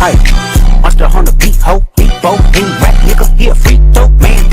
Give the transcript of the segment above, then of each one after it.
Hey, monster on the beat, ho, beat, bo, ain't rap, nigga, he a freak, dope, man.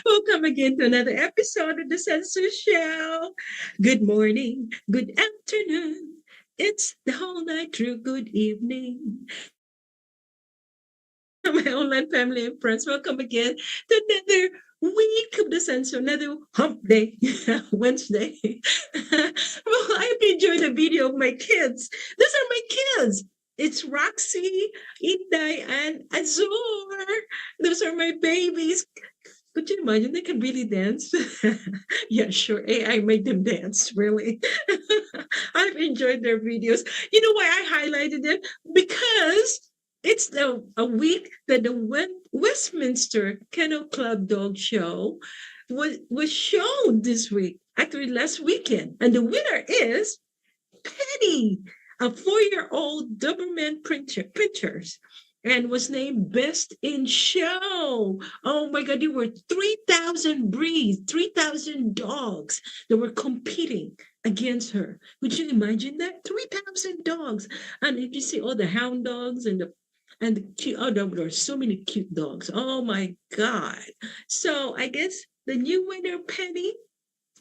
Welcome again to another episode of the Census Show. Good morning, good afternoon. It's the whole night through. Good evening. My online family and friends, welcome again to another week of the Census, another hump day, Wednesday. Well, I hope you enjoyed the video of my kids. These are my kids. It's Roxy, Inday, and Azur. Those are my babies. Could you imagine they can really dance? Yeah, sure. AI made them dance, really. I've enjoyed their videos. You know why I highlighted them? Because it's a week that the Westminster Kennel Club Dog Show was shown this week, actually last weekend. And the winner is Penny, a 4-year-old Doberman Pinschers, and was named Best in Show. Oh my God, there were 3,000 breeds, 3,000 dogs that were competing against her. Would you imagine that? 3,000 dogs. And if you see all the hound dogs and the cute, oh, there were so many cute dogs. Oh my God. So I guess the new winner, Penny,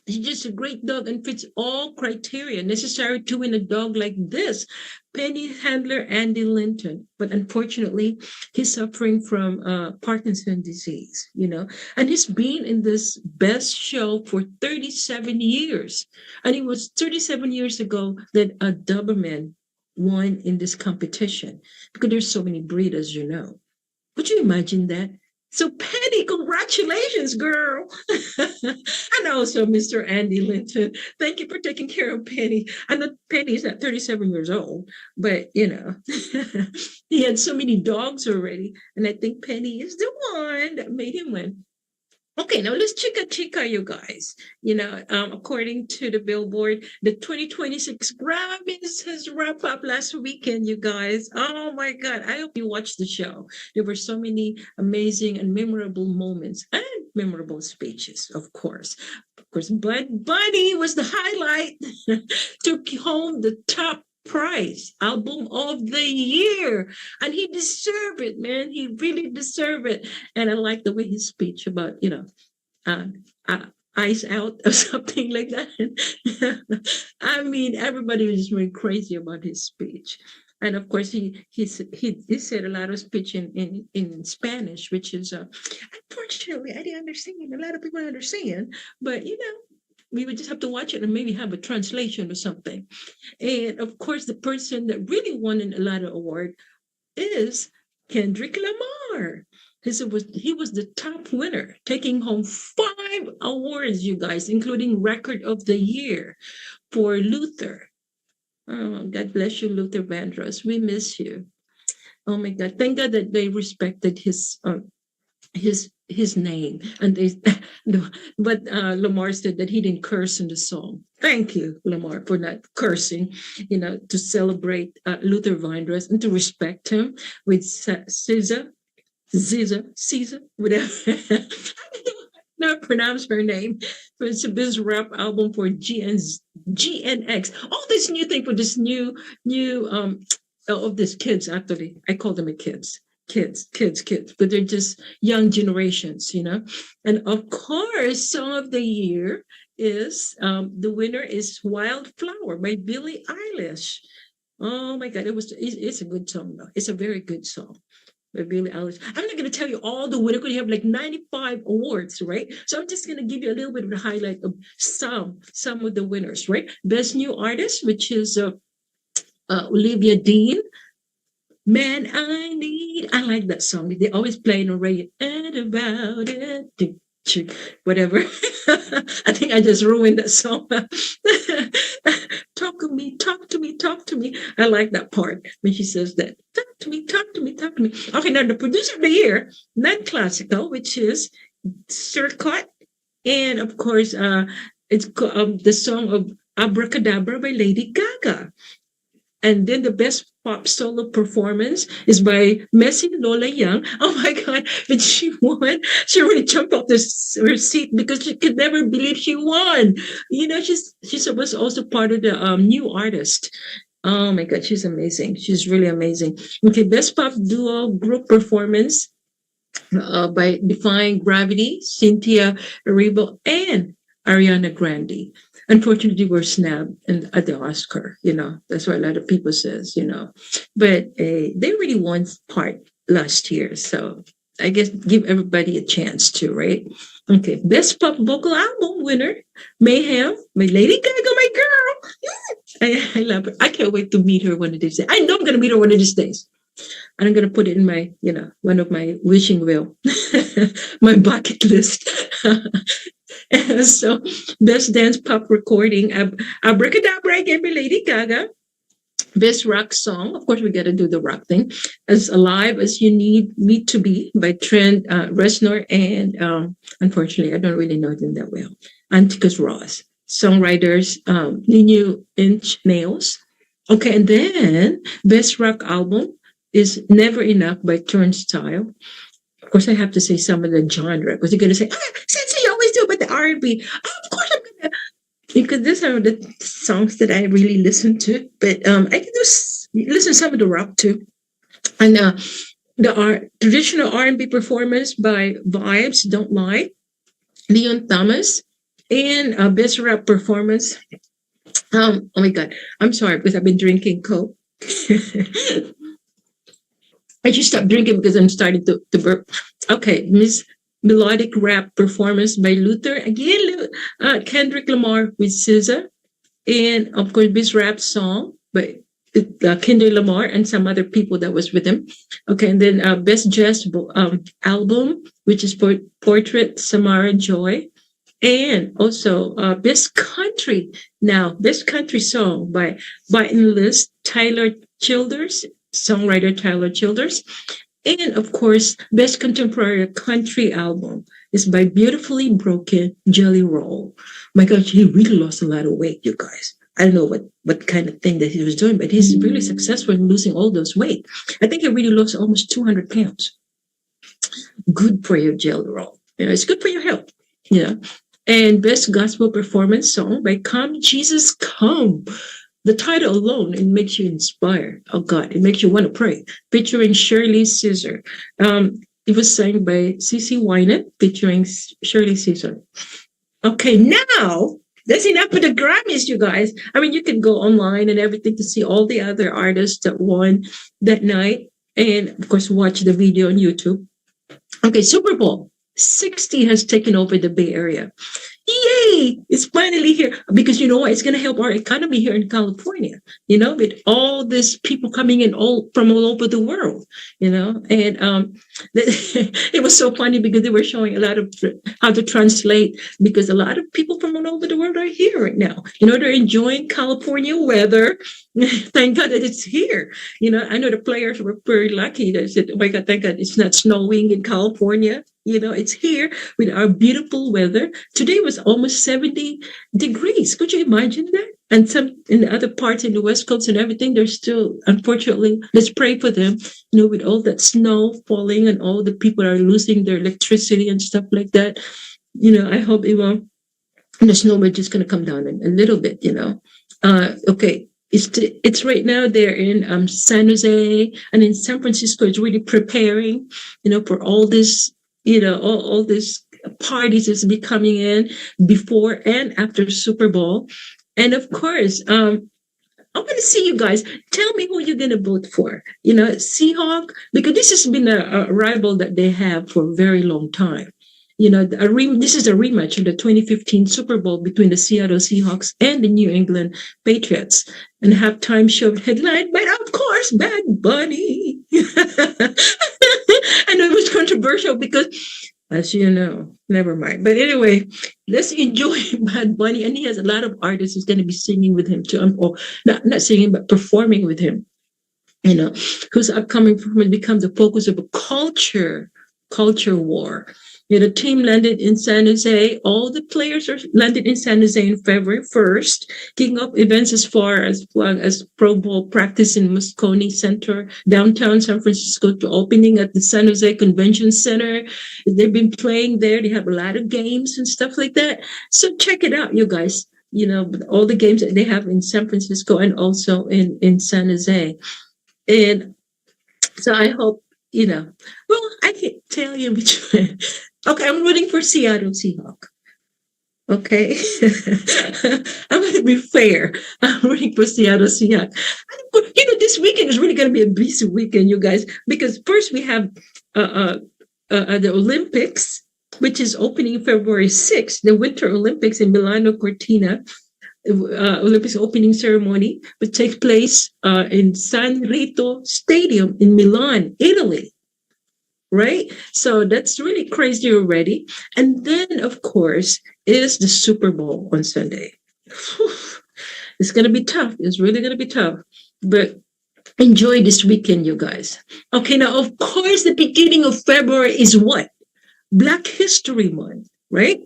he's just a great dog and fits all criteria necessary to win a dog like this. Penny handler Andy Linton, but unfortunately, he's suffering from Parkinson's disease, and he's been in this best show for 37 years. And it was 37 years ago that a Doberman won in this competition because there's so many breeders, Would you imagine that? So Penny, congratulations, girl. And also Mr. Andy Linton. Thank you for taking care of Penny. I know Penny's not 37 years old, but he had so many dogs already. And I think Penny is the one that made him win. Okay, now let's chica, you guys. According to the Billboard, the 2026 Grammys has wrapped up last weekend, you guys. Oh my God, I hope you watched the show. There were so many amazing and memorable moments and memorable speeches, of course. Of course, Bud Bunny was the highlight, took home the top prize, album of the year, and he deserved it, man. He really deserved it. And I like the way his speech about eyes out or something like that. I mean, everybody was just going crazy about his speech. And of course, he said a lot of speech in Spanish, which is unfortunately I didn't understand. A lot of people understand, but we would just have to watch it and maybe have a translation or something. And of course, the person that really won a lot of award is Kendrick Lamar. He was the top winner, taking home 5 awards, you guys, including Record of the Year for Luther. Oh, God bless you, Luther Vandross. We miss you. Oh my God! Thank God that they respected his name, and but Lamar said that he didn't curse in the song. Thank you, Lamar, for not cursing, to celebrate Luther Vandross and to respect him with Caesar, whatever. Not pronounce her name. So it's a rap album for GNX. All this new thing for this new of these kids. Actually, I call them kids, but they're just young generations, And of course, song of the year is the winner is Wildflower by Billie Eilish. Oh my God, it's a good song though. It's a very good song. by Billie Eilish. I'm not going to tell you all the winners. We have like 95 awards, right? So I'm just going to give you a little bit of the highlight of some of the winners, right? Best New Artist, which is Olivia Dean. Man, I like that song. They always play in the radio. And about it. Whatever. I think I just ruined that song. Talk to me, talk to me, talk to me. I like that part when she says that. Talk to me, talk to me, talk to me. Okay, now the producer of the year, non-classical, which is Circuit, and of course, it's the song of Abracadabra by Lady Gaga. And then the best pop solo performance is by Messi Lola Young. Oh my God, when she won, she really jumped off her seat because she could never believe she won. You know, she was also part of the new artist. Oh my God, she's amazing. She's really amazing. Okay, best pop duo group performance by Defying Gravity, Cynthia Erivo, and Ariana Grande. Unfortunately, we're snubbed at the Oscar. You know, that's what a lot of people says. You know, but they really won part last year, so I guess give everybody a chance to, right? Okay, best pop vocal album winner, Mayhem, my Lady Gaga, my girl. I love her. I can't wait to meet her one of these days. I know I'm going to meet her one of these days. And I'm going to put it in my, you know, one of my wishing wheel, my bucket list. So, best dance pop recording, Abracadabra again by Lady Gaga. Best rock song, of course, we got to do the rock thing. As Alive as You Need Me to Be by Trent Reznor, and unfortunately, I don't really know them that well. Anticus Ross. Songwriters, Nino Inch Nails. Okay, and then best rock album is Never Enough by Turnstile. Of course, I have to say some of the genre because you're going to say, since you always do about the R&B. Oh, of course, I'm going to. Because these are the songs that I really listen to. But I can listen to some of the rock too. And the traditional R&B performance by Vibes, Don't Lie, Leon Thomas, and best rap performance. Oh my God, I'm sorry because I've been drinking Coke. I should stop drinking because I'm starting to burp. Okay, Miss Melodic Rap Performance by Luther. Again, Kendrick Lamar with SZA. And of course, Miss Rap Song by Kendrick Lamar and some other people that was with him. Okay, and then Best Jazz Album, which is Portrait, Samara Joy. And also Best Country. Now, Best Country Song by Biden List, Tyler Childers, songwriter Tyler Childers. And of course, Best Contemporary Country Album is by Beautifully Broken Jelly Roll. My gosh, he really lost a lot of weight, you guys. I don't know what kind of thing that he was doing, but he's really successful in losing all those weight. I think he really lost almost 200 pounds. Good for your Jelly Roll. You know, it's good for your health. You know. And Best Gospel Performance Song by Come Jesus Come. The title alone, it makes you inspired. Oh God, it makes you want to pray. Featuring Shirley Caesar. It was sang by CeCe Winans, featuring Shirley Caesar. Okay, now that's enough for the Grammys, you guys. I mean, you can go online and everything to see all the other artists that won that night, and of course, watch the video on YouTube. Okay, Super Bowl 60 has taken over the Bay Area. Yay! It's finally here because you know what? It's going to help our economy here in California. You know, with all these people coming in from all over the world. You know, and it was so funny because they were showing a lot of how to translate because a lot of people from all over the world are here right now. You know, they're enjoying California weather. Thank God that it's here. You know, I know the players were very lucky. They said, "Oh my God, thank God it's not snowing in California." You know, it's here with our beautiful weather. Today was almost 70 degrees. Could you imagine that? And some in the other parts in the West Coast and everything, they're still, unfortunately, let's pray for them, you know, with all that snow falling and all the people are losing their electricity and stuff like that. You know, I hope it won't, the snow is just going to come down a little bit, you know. Okay. It's right now they're in San Jose and in San Francisco. It's really preparing, you know, for all this, you know, all these parties is be coming in before and after Super Bowl. And of course, I want to see you guys. Tell me who you're going to vote for. Seahawk, because this has been a rival that they have for a very long time. This is a rematch of the 2015 Super Bowl between the Seattle Seahawks and the New England Patriots. And halftime show headlined by, of course, Bad Bunny. And it was controversial because, as you know, never mind. But anyway, let's enjoy Bad Bunny. And he has a lot of artists who's going to be singing with him too, or not singing, but performing with him. Whose upcoming performance become the focus of a culture war. The team landed in San Jose. All the players are landed in San Jose on February 1st, kicking off events as far as Pro Bowl practice in Moscone Center, downtown San Francisco, to opening at the San Jose Convention Center. They've been playing there. They have a lot of games and stuff like that. So check it out, you guys. All the games that they have in San Francisco and also in San Jose. And so I hope, I can't tell you which one. Okay, I'm rooting for Seattle Seahawk. Okay. I'm going to be fair. I'm rooting for Seattle Seahawk. This weekend is really going to be a busy weekend, you guys, because first we have the Olympics, which is opening February 6th, the Winter Olympics in Milano Cortina. Olympics opening ceremony, which takes place in San Rito Stadium in Milan, Italy. Right? So that's really crazy already. And then, of course, is the Super Bowl on Sunday. It's going to be tough. It's really going to be tough. But enjoy this weekend, you guys. Okay, now, of course, the beginning of February is what? Black History Month, right?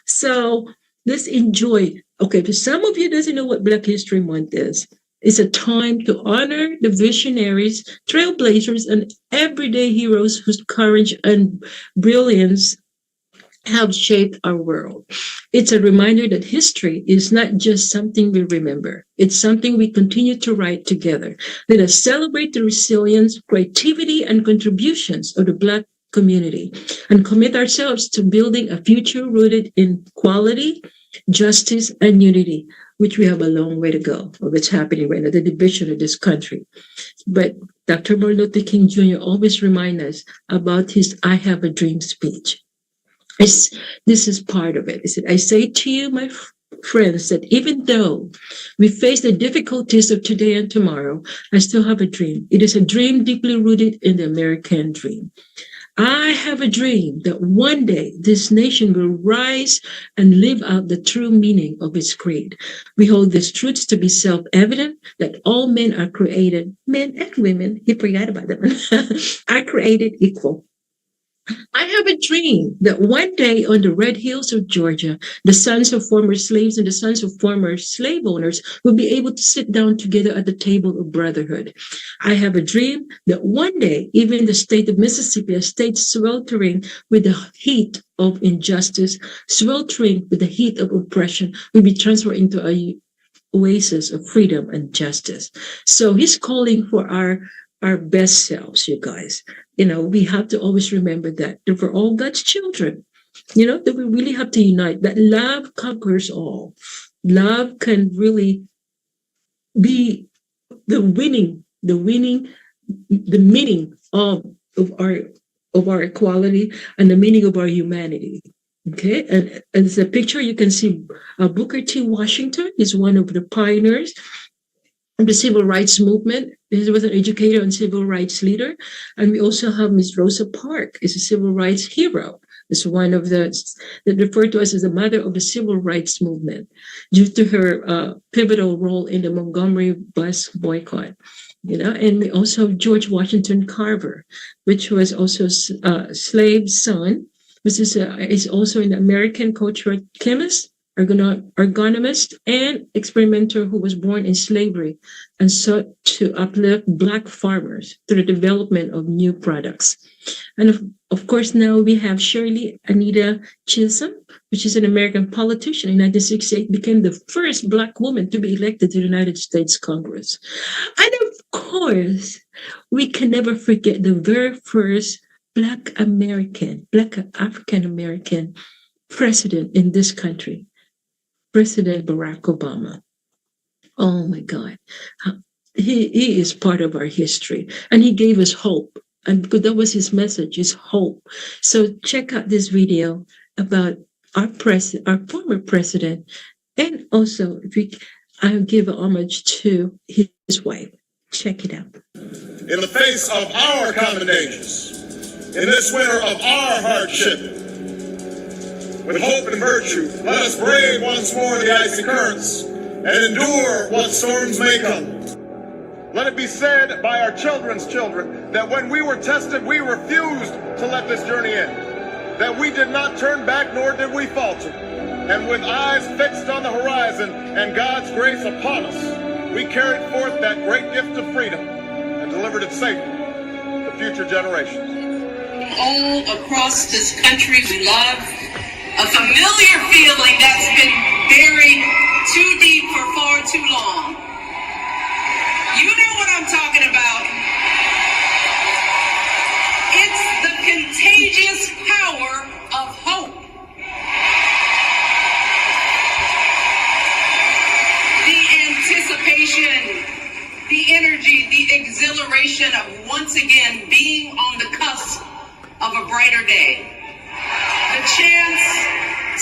So let's enjoy. Okay, for some of you doesn't know what Black History Month is. It's a time to honor the visionaries, trailblazers, and everyday heroes whose courage and brilliance have shaped our world. It's a reminder that history is not just something we remember. It's something we continue to write together. Let us celebrate the resilience, creativity, and contributions of the Black community and commit ourselves to building a future rooted in equality, justice, and unity, which we have a long way to go of what's happening right now, the division of this country. But Dr. Martin Luther King Jr. always reminds us about his I Have a Dream speech. This is part of it. He said, I say to you, my friends, that even though we face the difficulties of today and tomorrow, I still have a dream. It is a dream deeply rooted in the American dream. I have a dream that one day this nation will rise and live out the true meaning of its creed. We hold these truths to be self-evident, that all men are created, men and women, he forgot about them, are created equal. I have a dream that one day on the red hills of Georgia, the sons of former slaves and the sons of former slave owners will be able to sit down together at the table of brotherhood. I have a dream that one day, even the state of Mississippi, a state sweltering with the heat of injustice, sweltering with the heat of oppression, will be transferred into a oasis of freedom and justice. So he's calling for our best selves, you guys. We have to always remember that we're all God's children, that we really have to unite, that love conquers all. Love can really be the meaning of our equality and the meaning of our humanity. Okay, and as a picture, you can see Booker T. Washington is one of the pioneers of the civil rights movement. He was an educator and civil rights leader. And we also have Miss Rosa Parks, is a civil rights hero. It's one of that referred to as the mother of the civil rights movement due to her pivotal role in the Montgomery bus boycott. And we also have George Washington Carver, which was also a slave son, which is also an American cultural chemist, ergonomist, and experimenter who was born in slavery and sought to uplift Black farmers through the development of new products. And of course, now we have Shirley Anita Chisholm, which is an American politician. In 1968, became the first Black woman to be elected to the United States Congress. And of course, we can never forget the very first Black African American president in this country, President Barack Obama. Oh my God. He is part of our history, and he gave us hope. And because that was his message, is hope. So check out this video about our former president, and also I'll give homage to his wife. Check it out. In the face of our common dangers, in this winter of our hardship, with hope and virtue, let us brave once more the icy currents and endure what storms may come. Let it be said by our children's children that when we were tested, we refused to let this journey end, that we did not turn back nor did we falter. And with eyes fixed on the horizon and God's grace upon us, we carried forth that great gift of freedom and delivered it safely to future generations. All across this country we love, a familiar feeling that's been buried too deep for far too long. You know what I'm talking about. It's the contagious power of hope. The anticipation, the energy, the exhilaration of once again being on the cusp of a brighter day. The chance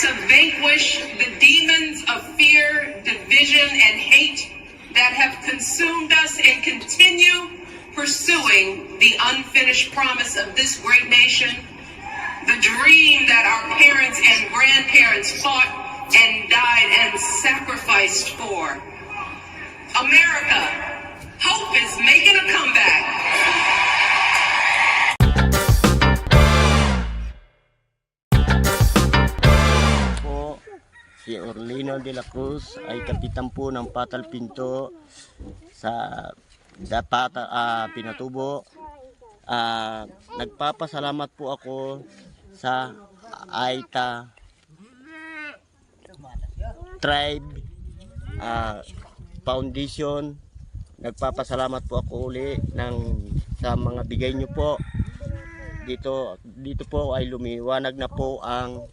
to vanquish the demons of fear, division, and hate that have consumed us and continue pursuing the unfinished promise of this great nation, the dream that our parents and grandparents fought and died and sacrificed for. America, hope is making a comeback. Si Orlino de la Cruz ay kapitan po ng Patal Pinto sa Pinatubo. Nagpapasalamat po ako sa Aita Tribe Foundation. Nagpapasalamat po ako uli sa mga bigay niyo po. Dito po ay lumiwanag na po ang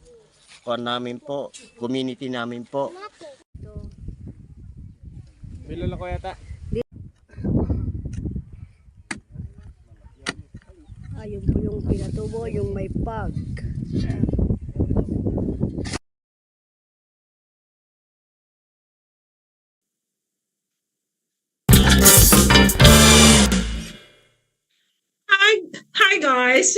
namin po, community namin po. Bilala ko yata. Ayun po yung Pinatubo, yung may pag. Hi guys.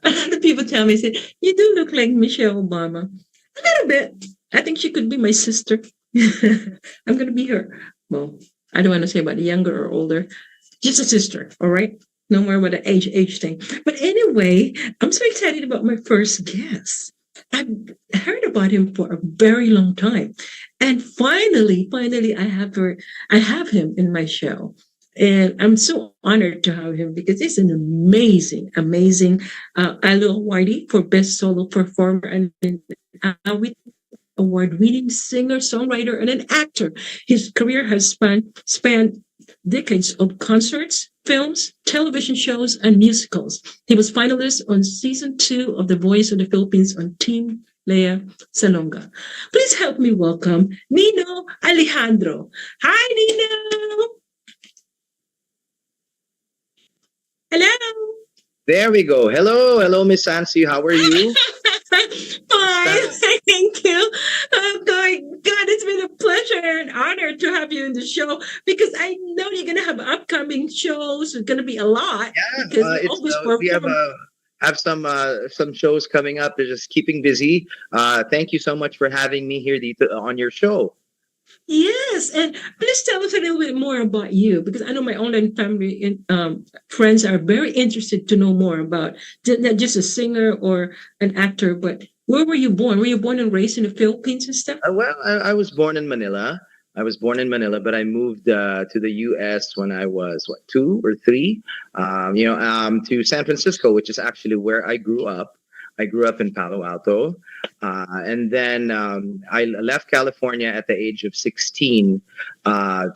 A lot of people tell me, say, you do look like Michelle Obama. A little bit. I think she could be my sister. I'm gonna be her. Well, I don't want to say about younger or older. Just a sister, all right? No more about the age thing. But anyway, I'm so excited about my first guest. I've heard about him for a very long time. And finally, I have him in my show. And I'm so honored to have him because he's an amazing Alo Awardee for Best Solo Performer and award-winning singer, songwriter, and an actor. His career has spanned decades of concerts, films, television shows, and musicals. He was finalist on season 2 of The Voice of the Philippines on Team Lea Salonga. Please help me welcome Nino Alejandro. Hi, Nino. Hello. There we go. Hello, Miss Sansi. How are you? Fine, thank you. Oh, God, it's been a pleasure and honor to have you in the show because I know you're going to have upcoming shows. It's going to be a lot. Yeah, we have some shows coming up. They're just keeping busy. Thank you so much for having me here on your show. Yes, and please tell us a little bit more about you because I know my online family and friends are very interested to know more about not just a singer or an actor, but where were you born? Were you born and raised in the Philippines and stuff? Well, I was born in Manila. But I moved to the U.S. when I was 2 or 3. To San Francisco, which is actually where I grew up. I grew up in Palo Alto, and then I left California at the age of 16. I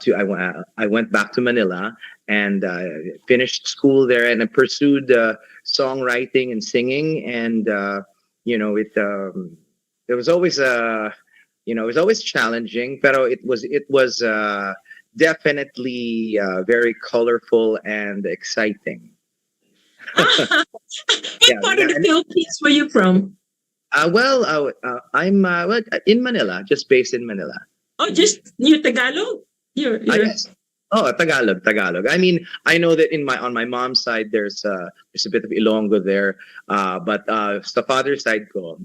went back to Manila and finished school there, and I pursued songwriting and singing. And there was always it was always challenging, pero it was definitely very colorful and exciting. What Yeah, part of the Philippines were you from? I'm in Manila, just based in Manila. Oh, just you're Tagalog. You're Yes. Oh, Tagalog. I mean, I know that on my mom's side there's a bit of Ilonggo there, but sa father's side ko,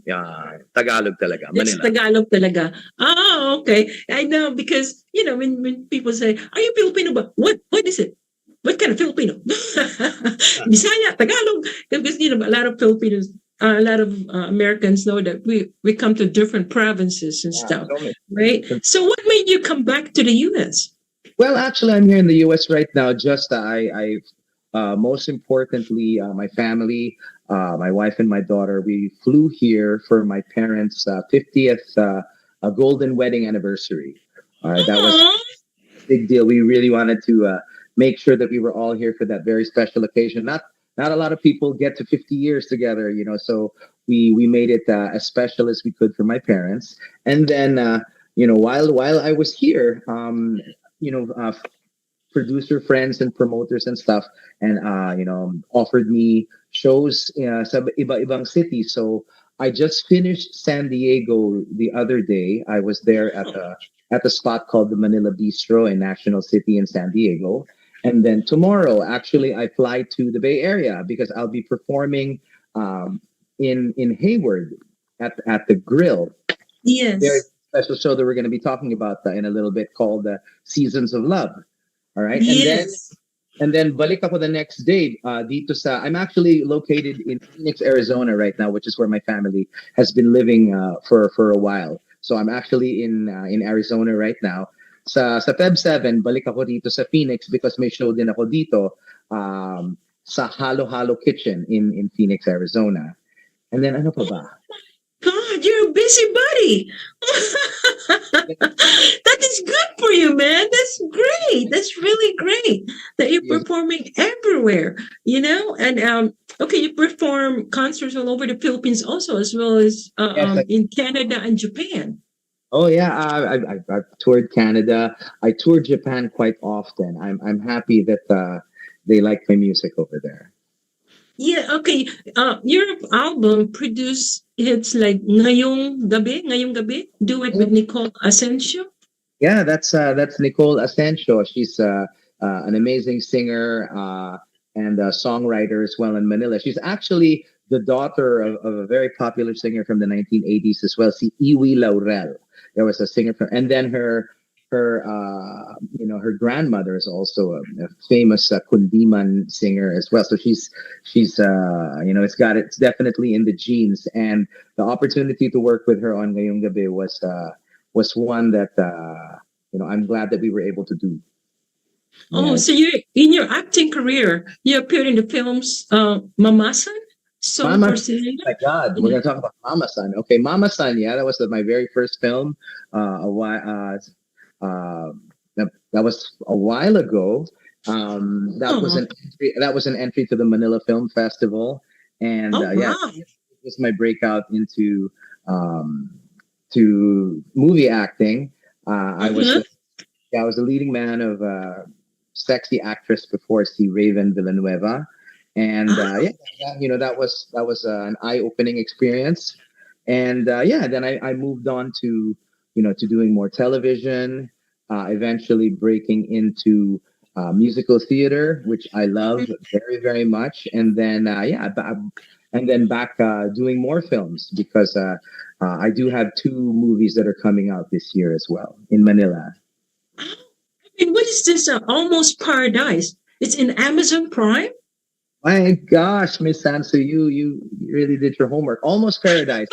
Tagalog talaga, It's Manila. Tagalog talaga. Oh, okay. I know because when people say, "Are you Filipino?" Ba? What is it? What kind of Filipino? Bisaya, Tagalog. Because a lot of Filipinos, a lot of Americans know that we come to different provinces and stuff, So many- right? So, what made you come back to the U.S.? Well, actually, I'm here in the U.S. right now. Just I most importantly, my family, my wife and my daughter, we flew here for my parents' 50th golden wedding anniversary. All right, that was Aw. a big deal. We really wanted to make sure that we were all here for that very special occasion. Not a lot of people get to 50 years together, so we made it as special as we could for my parents. And then while I was here, you know, uh, producer friends and promoters and stuff, and offered me shows sa iba-ibang cities. So I just finished San Diego the other day. I was there at a spot called the Manila Bistro in National City in San Diego. And then tomorrow, actually, I fly to the Bay Area because I'll be performing in Hayward at the Grill. Very Yes. special show that we're going to be talking about in a little bit called Seasons of Love. All right, Yes. and then balik ako the next day dito sa I'm actually located in Phoenix, Arizona right now, which is where my family has been living for a while. So I'm actually in Arizona right now. Sa Feb 7, balik ako dito sa Phoenix because may show din ako dito sa Halo Halo Kitchen in Phoenix, Arizona. And then ano pa ba? God, you're a busybody. That is good for you, man. That's great. That's really great that you're Yes. performing everywhere, And okay, you perform concerts all over the Philippines also, as well as Yes, in Canada and Japan. Oh yeah, I've toured Canada. I toured Japan quite often. I'm happy that they like my music over there. Yeah, okay. Your album produced hits like Ngayong Gabi, duet with Nicole Asensio. Yeah, that's Nicole Asensio. She's an amazing singer and a songwriter as well in Manila. She's actually the daughter of a very popular singer from the 1980s as well, si Iwi Laurel. There was a singer from, and then her grandmother is also a famous Kundiman singer as well. So she's it's definitely in the genes. And the opportunity to work with her on Ngayong Gabi was one that I'm glad that we were able to do. Oh, Yeah. so you in your acting career, you appeared in the films Mamasan, Song Mama, for oh Selena. my God, we're gonna talk about Mama San. Okay, Mama San. Yeah, that was my very first film. A while, that was a while ago. That was Oh, an entry. That was an entry to the Manila Film Festival, and oh yeah, wow. it was my breakout into to movie acting. I was Mhm. I was the leading man of sexy actress before C. Raven Villanueva, and Ah, that was an eye-opening experience. And then I moved on to to doing more television, eventually breaking into musical theater, which I love very very much, and then and then back doing more films because I do have two movies that are coming out this year as well in Manila. and what is this? Almost Paradise. It's in Amazon Prime. My gosh, Miss Sansu, you really did your homework. Almost Paradise.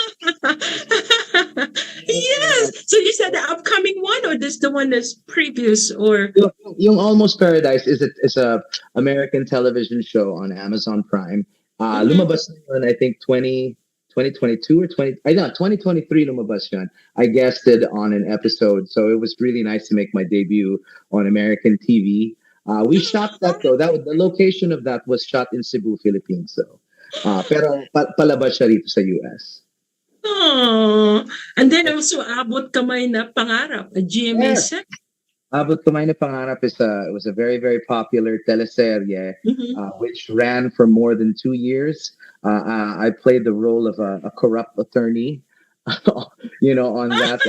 Yes. So you said the upcoming one, or this the one that's previous, or Yung Almost Paradise is a American television show on Amazon Prime. Mhm. Lumabas na yun, I think 2022 or 2023 lumabas yun. I guested on an episode, so it was really nice to make my debut on American TV. We shot that though. The location of that was shot in Cebu, Philippines. So, pero palabas siya rito sa US. Oh, and then also Abot Kamay na Pangarap, a GMA Yeah. set. Abot Kamay na Pangarap it was a very, very popular teleserye, Mhm. which ran for more than 2 years. I played the role of a corrupt attorney, on that.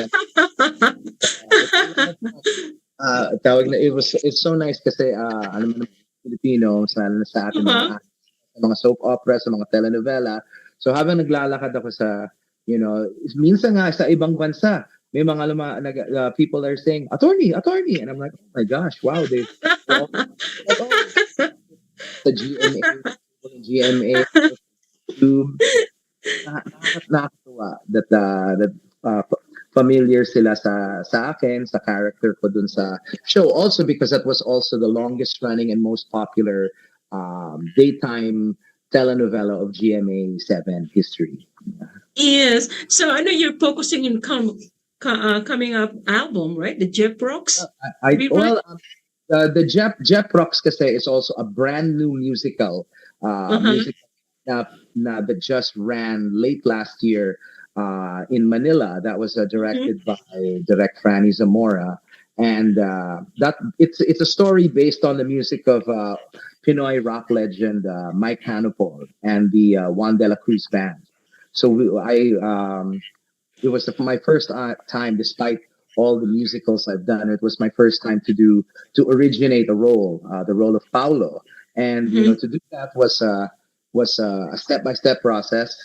It's so nice kasi alam mo naman, Filipino, sa ating Uh-huh. mga soap opera, sa mga telenovela. So habang naglalakad ako minsan nga sa ibang bansa, may mga people are saying, attorney, attorney. And I'm like, oh my gosh, wow, the GMA, YouTube, nakakatuwa that familiar sila sa akin, sa character ko dun sa show. Also because that was also the longest running and most popular daytime telenovela of GMA 7 history. Yes. So I know you're focusing in coming up album, right? The Jeff Rocks. Rerun? The Jeff Rocks kasi is also a brand new musical that just ran late last year in Manila. That was directed by Direct Franny Zamora, and that it's a story based on the music of Pinoy rock legend Mike Hanopol and the Juan de la Cruz band. So it was my first time, despite all the musicals I've done. It was my first time to originate a role, the role of Paulo, and to do that was a step-by-step process.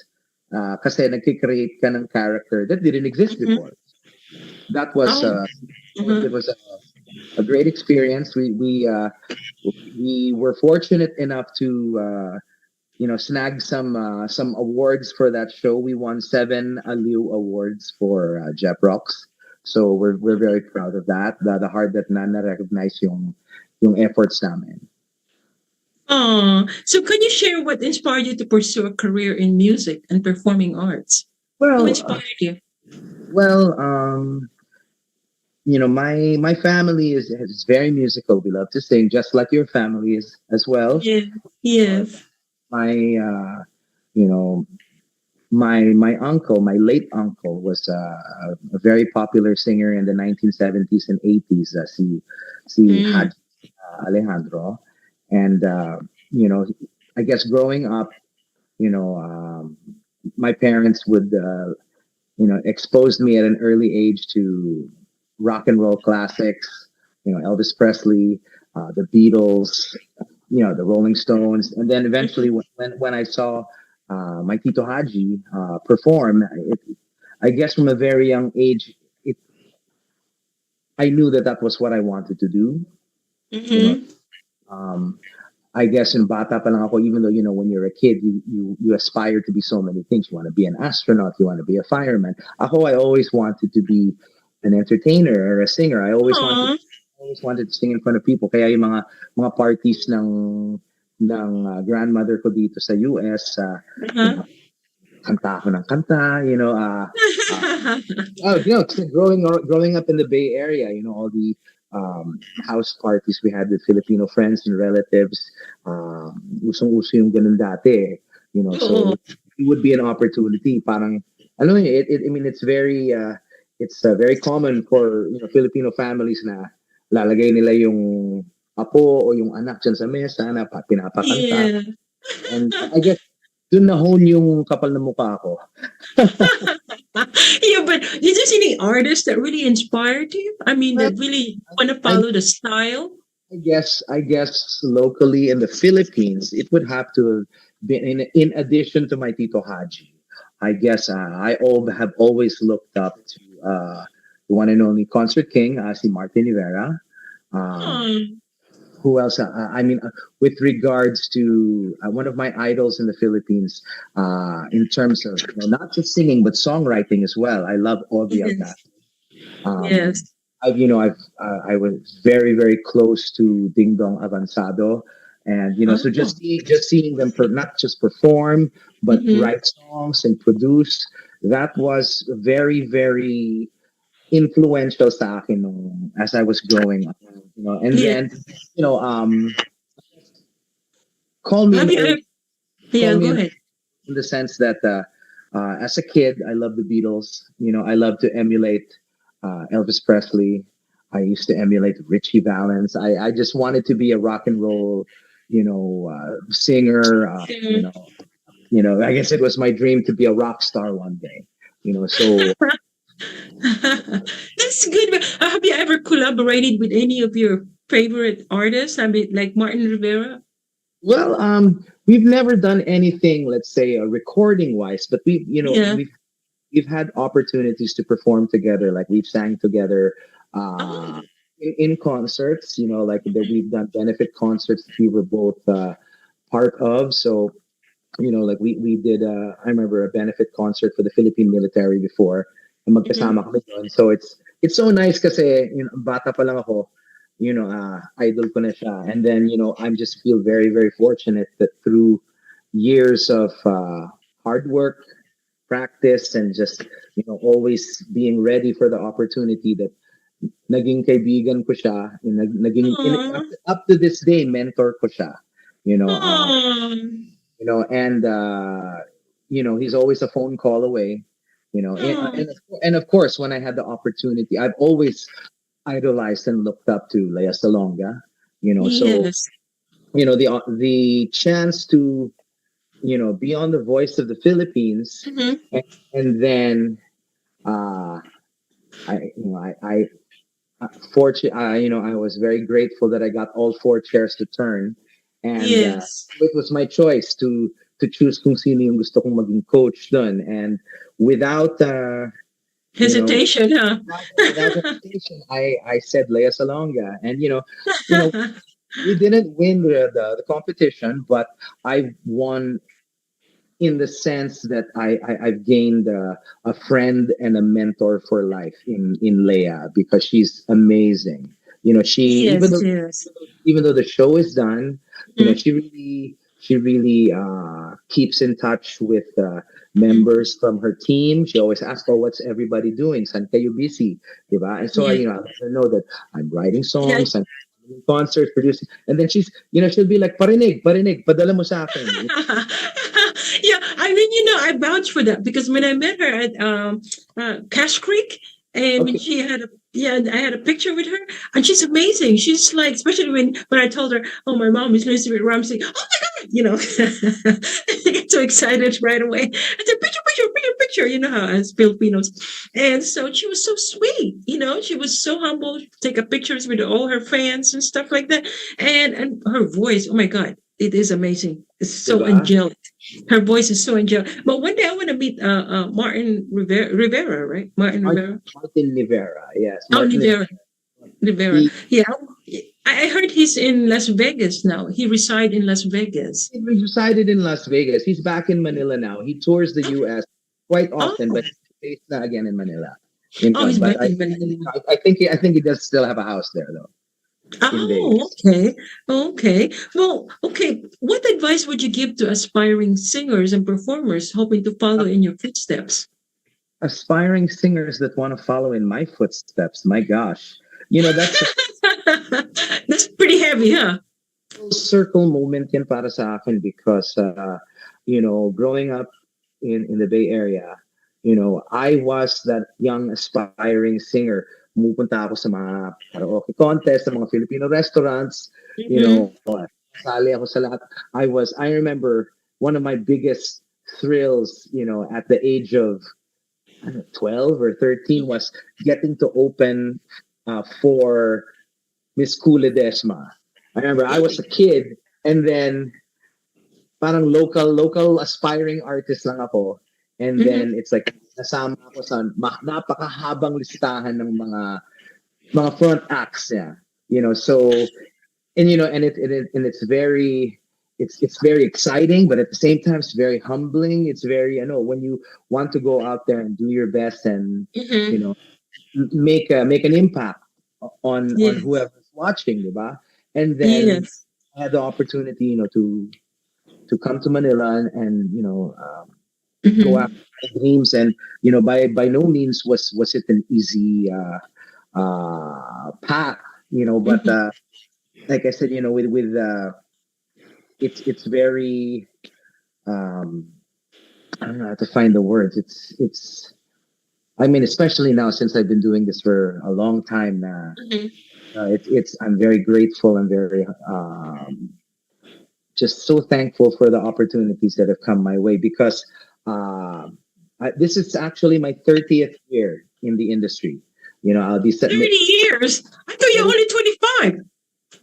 Kasi nagki-create ka ng character that didn't exist before. That was it was a great experience. We were fortunate enough to snag some awards for that show. We won 7 Aliw awards for Jeff Rocks. So we're very proud of that. The hard that na-recognize yung efforts namin. Oh, so can you share what inspired you to pursue a career in music and performing arts? Well, Who inspired you? My family is very musical. We love to sing, just like your family is as well. Yeah. Yes. My uncle, my late uncle, was a very popular singer in the 1970s and 80s. Si Haji Alejandro, and I guess growing up, my parents would exposed me at an early age to rock and roll classics. Elvis Presley, the Beatles, the Rolling Stones, and then eventually when I saw my Tito Haji perform, I guess from a very young age, I knew that was what I wanted to do. I guess in bata pa lang ako, even though when you're a kid, you aspire to be so many things. You want to be an astronaut, you want to be a fireman. I always wanted to be an entertainer or a singer. I always wanted to sing in front of people. Kaya yung mga parties ng grandmother ko dito sa US, kanta ako ng kanta, growing up in the Bay Area, all the house parties we had with Filipino friends and relatives, usong-uso yung ganun dati, so it would be an opportunity. Parang, it's very common for Filipino families na lalagay nila yung apo o yung anak dyan sa mesa na pinapakanta. Yeah. And I guess dun na hone yung kapal na mukha ko. Yeah, but did you see any artists that really inspired you? I mean, that really want to follow the style? I guess locally in the Philippines, it would have to have been in addition to my Tito Haji. I guess I have always looked up to the one and only concert king, si Martin Rivera. Who else? With regards to one of my idols in the Philippines, in terms of not just singing but songwriting as well. I love Ovi Alcacel. Yes. I was very, very close to Ding Dong Avanzado, and so just seeing them not just perform but write songs and produce, that was very, very influential sa akin as I was growing up. And then call me go ahead. in the sense that as a kid, I loved the Beatles. I love to emulate Elvis Presley. I used to emulate Richie Valens. I just wanted to be a rock and roll, singer. I guess it was my dream to be a rock star one day. So That's good. Have you ever collaborated with any of your favorite artists? I mean, like Martin Rivera? well, we've never done anything, let's say, recording wise, but Yeah. we've had opportunities to perform together. Like we've sang together Oh, in concerts. Like that we've done benefit concerts that we were both part of. So like we did. I remember a benefit concert for the Philippine military before. And mhm. magkasama kami doon. So it's so nice kasi bata pa lang ako. Idol ko na siya. And then I'm just feel very very fortunate that through years of hard work, practice, and just always being ready for the opportunity, that naging kaibigan ko siya, Aw. up to this day mentor ko siya. You know, uh, Aw. and he's always a phone call away. Aw. And of course, when I had the opportunity, I've always idolized and looked up to Lea Salonga. So Yes. the chance to be on the Voice of the Philippines, Mhm. and then uh, I you know I fortunate I was very grateful that I got all four chairs to turn, and Yes. it was my choice to choose kung sino yung gusto kong maging coach dun, and without you know Hesitation, huh? without hesitation, I said Lea Salonga, and you know we didn't win the competition, but I won in the sense that I've gained a friend and a mentor for life in Leia, because she's amazing. She, Yes, yes. even though the show is done, Mm, she really keeps in touch with mm. members from her team. She always asks, "Oh, what's everybody doing? San kayo busy?" Diba? And so I Yeah. let her know that I'm writing Yeah. songs, I'm doing concerts, producing, and then she'll be like, "Parinig, parinig, padala mo sa akin." Yeah, I mean, I vouch for that because when I met her at Cash Creek, and when Okay. she had I had a picture with her, and she's amazing. She's like, especially when I told her, "Oh, my mom is listening to Ramsey." Oh my God, I get so excited right away. I said, "Picture, picture, picture, picture." You know how as Filipinos, and so she was so sweet. She was so humble. Take a pictures with all her fans and stuff like that, and her voice. Oh my God, it is amazing. It's so Diba? angelic. Her voice is so angelic. But one day I want to meet Martin Rivera, right? Martin Rivera. Martin Rivera, yes, Oh, Martin. Rivera. He, Yeah, I heard he's in Las Vegas now. He reside in Las Vegas. he resided in Las Vegas. He's back in Manila now. He tours the U.S. quite Oh, often, but he's based now again in Manila. he's But back in Manila. I think he does still have a house there though in Oh, Vegas. okay. Okay. Well, okay. What advice would you give to aspiring singers and performers hoping to follow in your footsteps? Aspiring singers that want to follow in my footsteps. My gosh, that's a That's pretty heavy, huh? full circle moment yan para sa akin, because growing up in the Bay Area, I was that young aspiring singer. Pumupunta ako sa mga karaoke contest, sa mga Filipino restaurants, Mm-hmm. sali ako sa lahat. I remember one of my biggest thrills, at the age of, I don't know, 12 or 13, was getting to open for Miss Kule Desma. I remember I was a kid, and then parang local aspiring artist lang ako, and Mm-hmm. then it's like nasama ako sa napakahabang listahan ng mga front acts niya. So, and it's very exciting, but at the same time it's very humbling. It's very, when you want to go out there and do your best, and you Mm-hmm. know make an impact on Yes. whoever's watching, diba? And then Yes. I had the opportunity, to come to Manila, and go after Mm-hmm. my dreams. And by no means was it an easy path, but Mm-hmm. like I said, it's very, um I don't know how to find the words. It's. I mean, especially now since I've been doing this for a long time now. Mhm. It's. I'm very grateful and very just so thankful for the opportunities that have come my way because this is actually my 30th year in the industry. You know, I'll be set. 30 years. I thought you were only 25.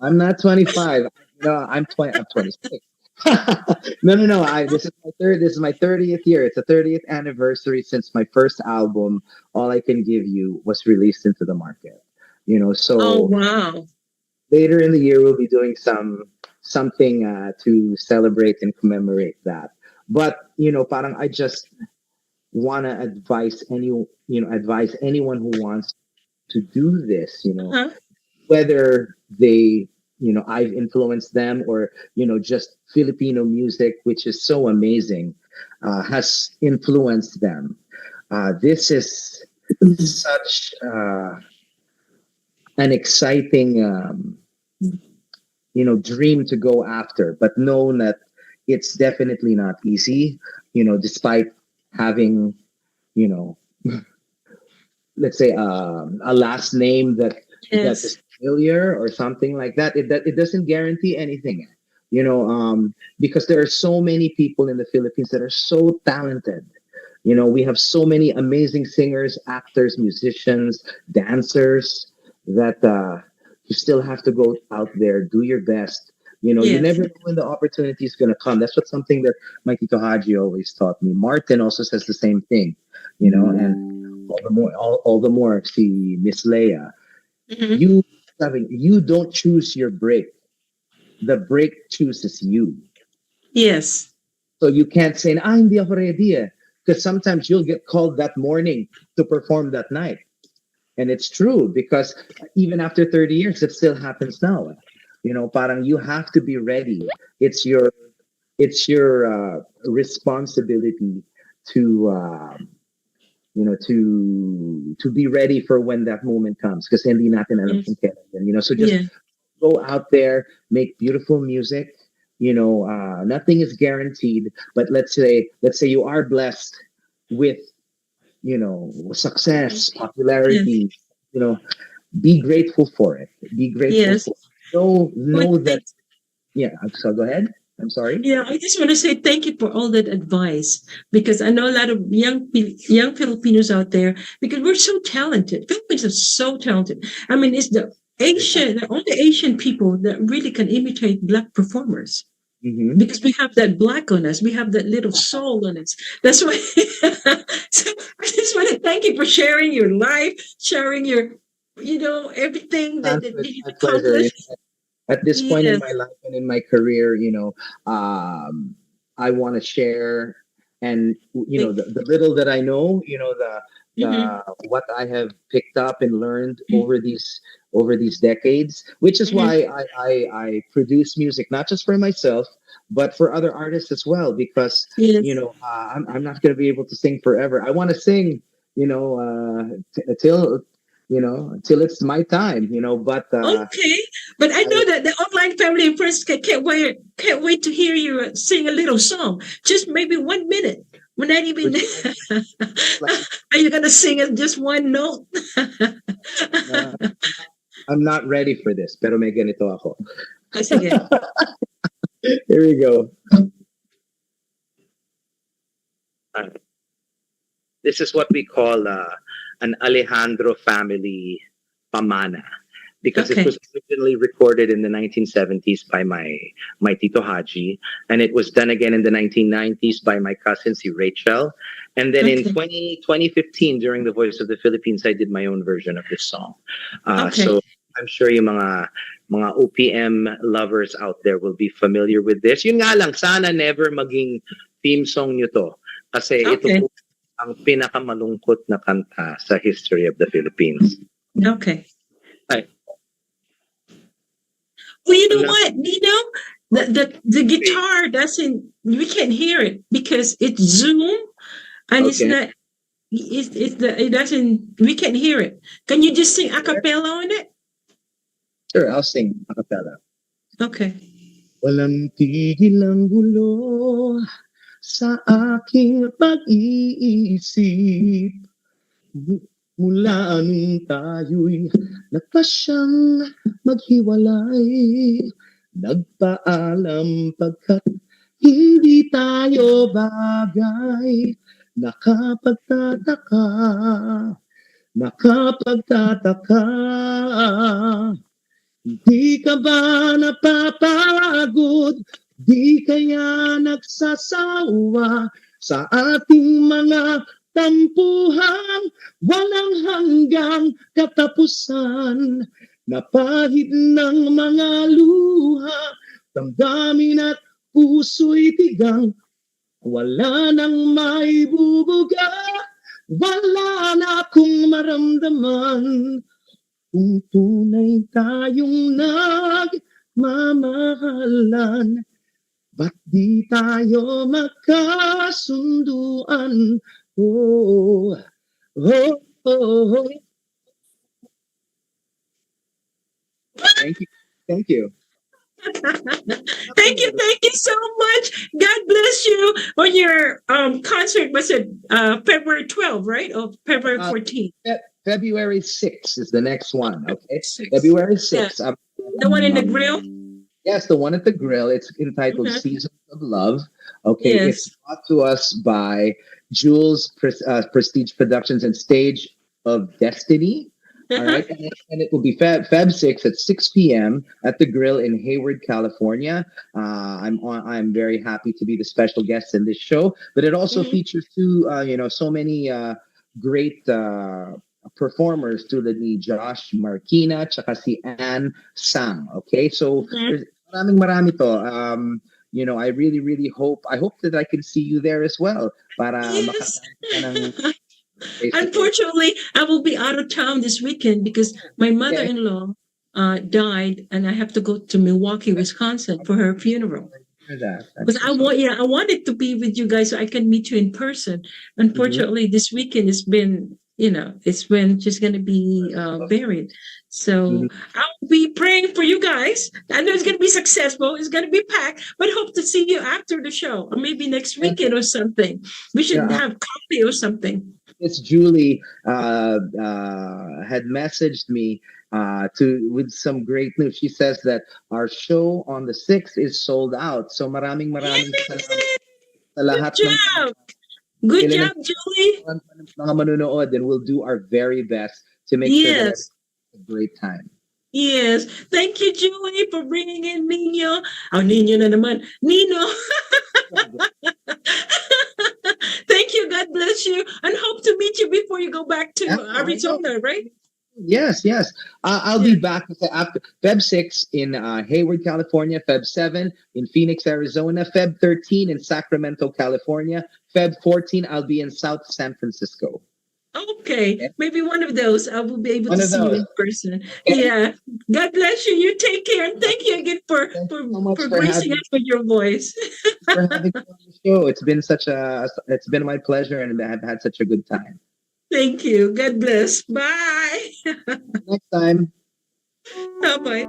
I'm not 25. No, I'm 20. I'm 26. No. This is my third. This is my 30th year. It's the 30th anniversary since my first album, All I Can Give You, was released into the market. You know, so Oh, wow. later in the year we'll be doing something to celebrate and commemorate that. But you know, parang I just want to advise anyone who wants to do this. You know, Huh? whether they I've influenced them or just Filipino music, which is so amazing, has influenced them. This is such an exciting dream to go after, but know that it's definitely not easy, despite having, you know, let's say a last name that Yes. is familiar or something like that. It doesn't guarantee anything, because there are so many people in the Philippines that are so talented. We have so many amazing singers, actors, musicians, dancers that you still have to go out there, do your best. You Yes. never know when the opportunity is going to come. That's something that my Tito Haji always taught me. Martin also says the same thing, and all the more, see Miss Leia, Mhm. you don't choose your break. The break chooses you. Yes. So you can't say, hindi ako ready eh. Because sometimes you'll get called that morning to perform that night. And it's true because even after 30 years, it still happens now. Parang you have to be ready. It's your responsibility to to be ready for when that moment comes. Kasi hindi natin alam Yes. kung kailan yan. So just Yeah. go out there, make beautiful music. Nothing is guaranteed, but let's say you are blessed with success, Yes. popularity. Be grateful for it. Be grateful Yes. for it. Know But that. Yeah. So go ahead. I'm sorry. yeah, I just want to say thank you for all that advice because I know a lot of young Filipinos out there because we're so talented. Filipinos are so talented. I mean, it's the only Asian people that really can imitate black performers Mm-hmm. because we have that black on us. We have that little soul on us. That's why. So I just want to thank you for sharing your life, sharing your, everything that you've My pleasure. accomplished. At this point in Yes. my life and in my career, I want to share, and the little that I know, Mhm. the what I have picked up and learned over these decades, which is Mhm. why I produce music not just for myself but for other artists as well, because Yes. I'm not going to be able to sing forever. I want to sing, till it's my time, but Okay, but I know I, that the online family and friends can't wait to hear you sing a little song. Just maybe 1 minute. We're not even. would you like, Are you gonna sing at just one note? uh, I'm not ready for this, pero may ganito ako. Sige. Here we go. This is what we call an Alejandro family pamana, because Okay. it was originally recorded in the 1970s by my Tito Haji, and it was done again in the 1990s by my cousin, si Rachel. And then in Okay. 2015, during the Voice of the Philippines, I did my own version of this song. Okay. So I'm sure yung mga OPM lovers out there will be familiar with this. Yun nga lang, sana never maging theme song nyo to. Kasi ito Okay. po ang pinakamalungkot na kanta sa history of the Philippines. Okay. Ay, Well, you know Ano? what, Nino? The guitar doesn't. We can't hear it because it's Zoom, and it's Okay. not. It doesn't. We can't hear it. Can you just sing a cappella on it? Sure, I'll sing a cappella. Okay. Walang tigil ang gulo sa aking pag-iisip. Mula nung tayo'y nagpasyang maghiwalay, nagpaalam pagkat hindi tayo bagay. Nakapagtataka, nakapagtataka. Di ka ba napapagod? Di kaya nagsasawa sa ating mga tampuhan? Walang hanggang katapusan, napahid ng mga luha, damdamin at puso'y tigang, wala nang maibubuga, wala na akong maramdaman. Kung tunay tayong nagmamahalan, ba't di tayo magkasunduan? Oh, oh, oh, oh. Thank you. Thank you. Thank you so much. God bless you. On your concert was it February 12th, right? Or February 14th? February 6th is the next one. Okay, Six. February 6th. Yeah. The one in the grill? Yes, the one at the grill. It's entitled Mhm. Seasons of Love. Okay, Yes. it's brought to us by Jules Prestige Productions and Stage of Destiny. All right, and it will be Feb 6 at 6 p.m. at the Grill in Hayward, California. I'm very happy to be the special guest in this show, but it also Mhm. features two, so many great performers tulad ni Josh Marquina tsaka si Ann Sang. Okay, so Mhm. there's marami to. I really hope that I can see you there as well para Yes. makakain ka ng face-to-face. Unfortunately, I will be out of town this weekend because my mother-in-law died, and I have to go to Milwaukee, Wisconsin, for her funeral. Because I wanted to be with you guys so I can meet you in person. Unfortunately, this weekend has been, it's when she's going to be buried. So I'll be praying for you guys. I know it's going to be successful. It's going to be packed, but hope to see you after the show or maybe next weekend or something. We should have coffee or something. Miss Julie had messaged me with some great news. She says that our show on the 6th is sold out. So maraming salamat sa lahat Good job. Good Kailan job, Julie. mga manunood, and we'll do our very best to make sure that it's a great time. Yes. Thank you, Julie, for bringing in Nino. Nino na naman. Nino. Thank you. God bless you. And hope to meet you before you go back to Arizona, right? Yes. I'll be back after Feb 6 in Hayward, California, Feb 7 in Phoenix, Arizona, Feb 13 in Sacramento, California, Feb 14 I'll be in South San Francisco. Okay. Maybe one of those I will be able One to of see you in those. person. Okay. Yeah. God bless you. You take care. And thank you again for so much for gracing us with your voice. for having me on the show. It's been my pleasure, and I've had such a good time. Thank you. God bless. Bye. Next time. Bye-bye.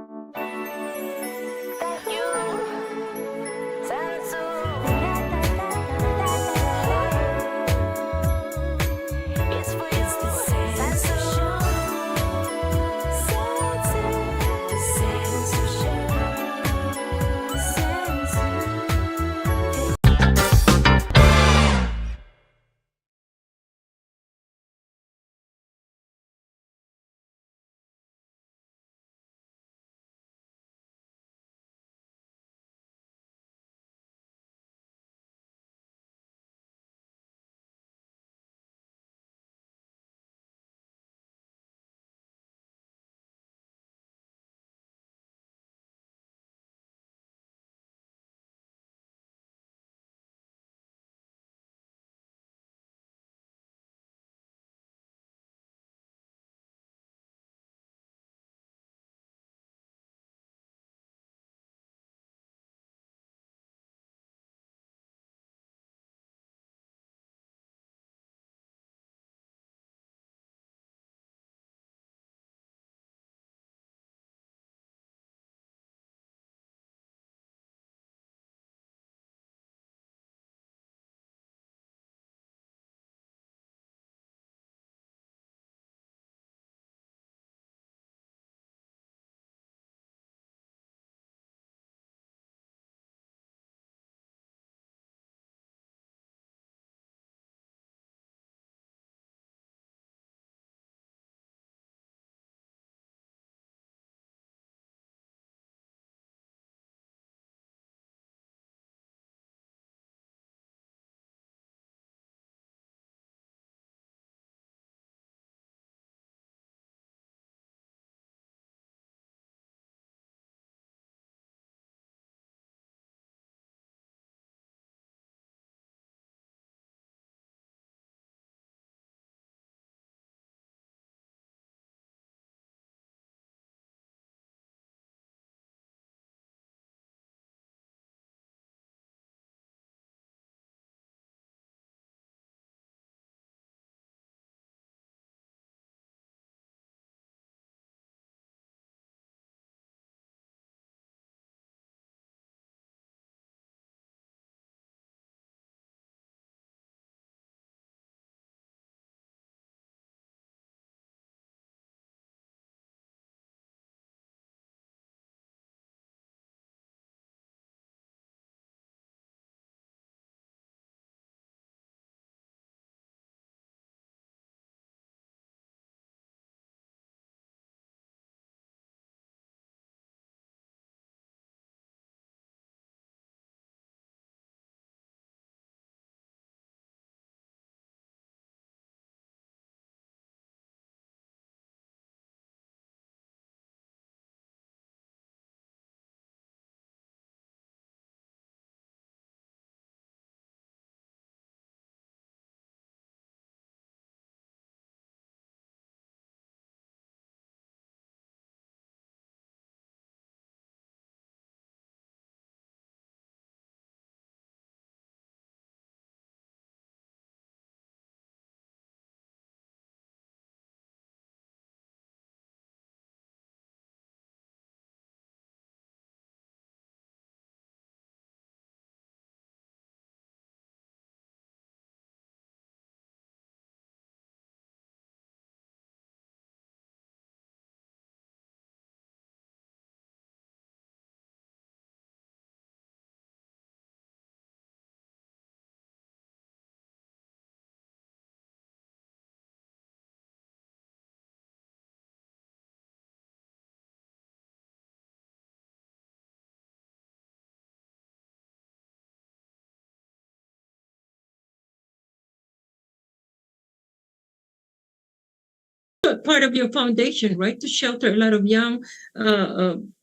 part of your foundation, right? To shelter a lot of young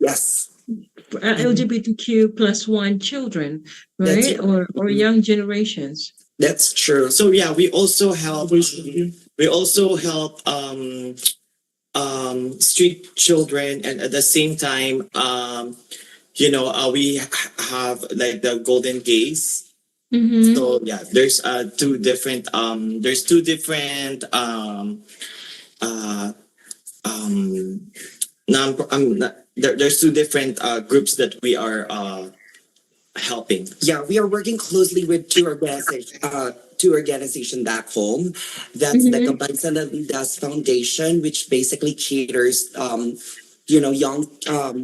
Yes. LGBTQ+1 children, right? Or young generations. That's true. So yeah, we also help. We also help street children, and at the same time, we have like the Golden Gaze. Mm-hmm. So yeah, there's two different there's two different groups that we are helping. Yeah, we are working closely with two organizations back home. That's the Kabansa Das Foundation, which basically caters young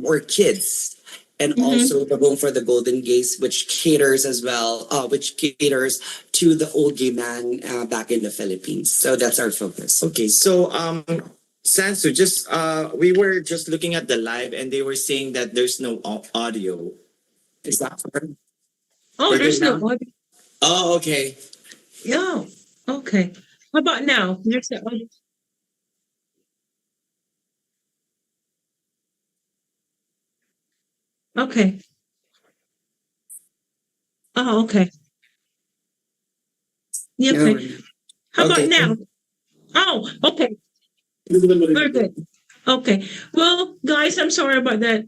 or kids. And also the Home for the Golden Gaze, which caters as well, which caters to the old gay man back in the Philippines. So that's our focus. Okay, so Sansu, just we were just looking at the live, and they were saying that there's no audio. Is that correct? Oh, We're there's good no now? audio. Oh, okay. Yeah. Okay. How about now? There's the audio. Okay. Oh, okay. Yeah, okay. How about Okay. now? Oh, okay. Very good. Okay. Well, guys, I'm sorry about that.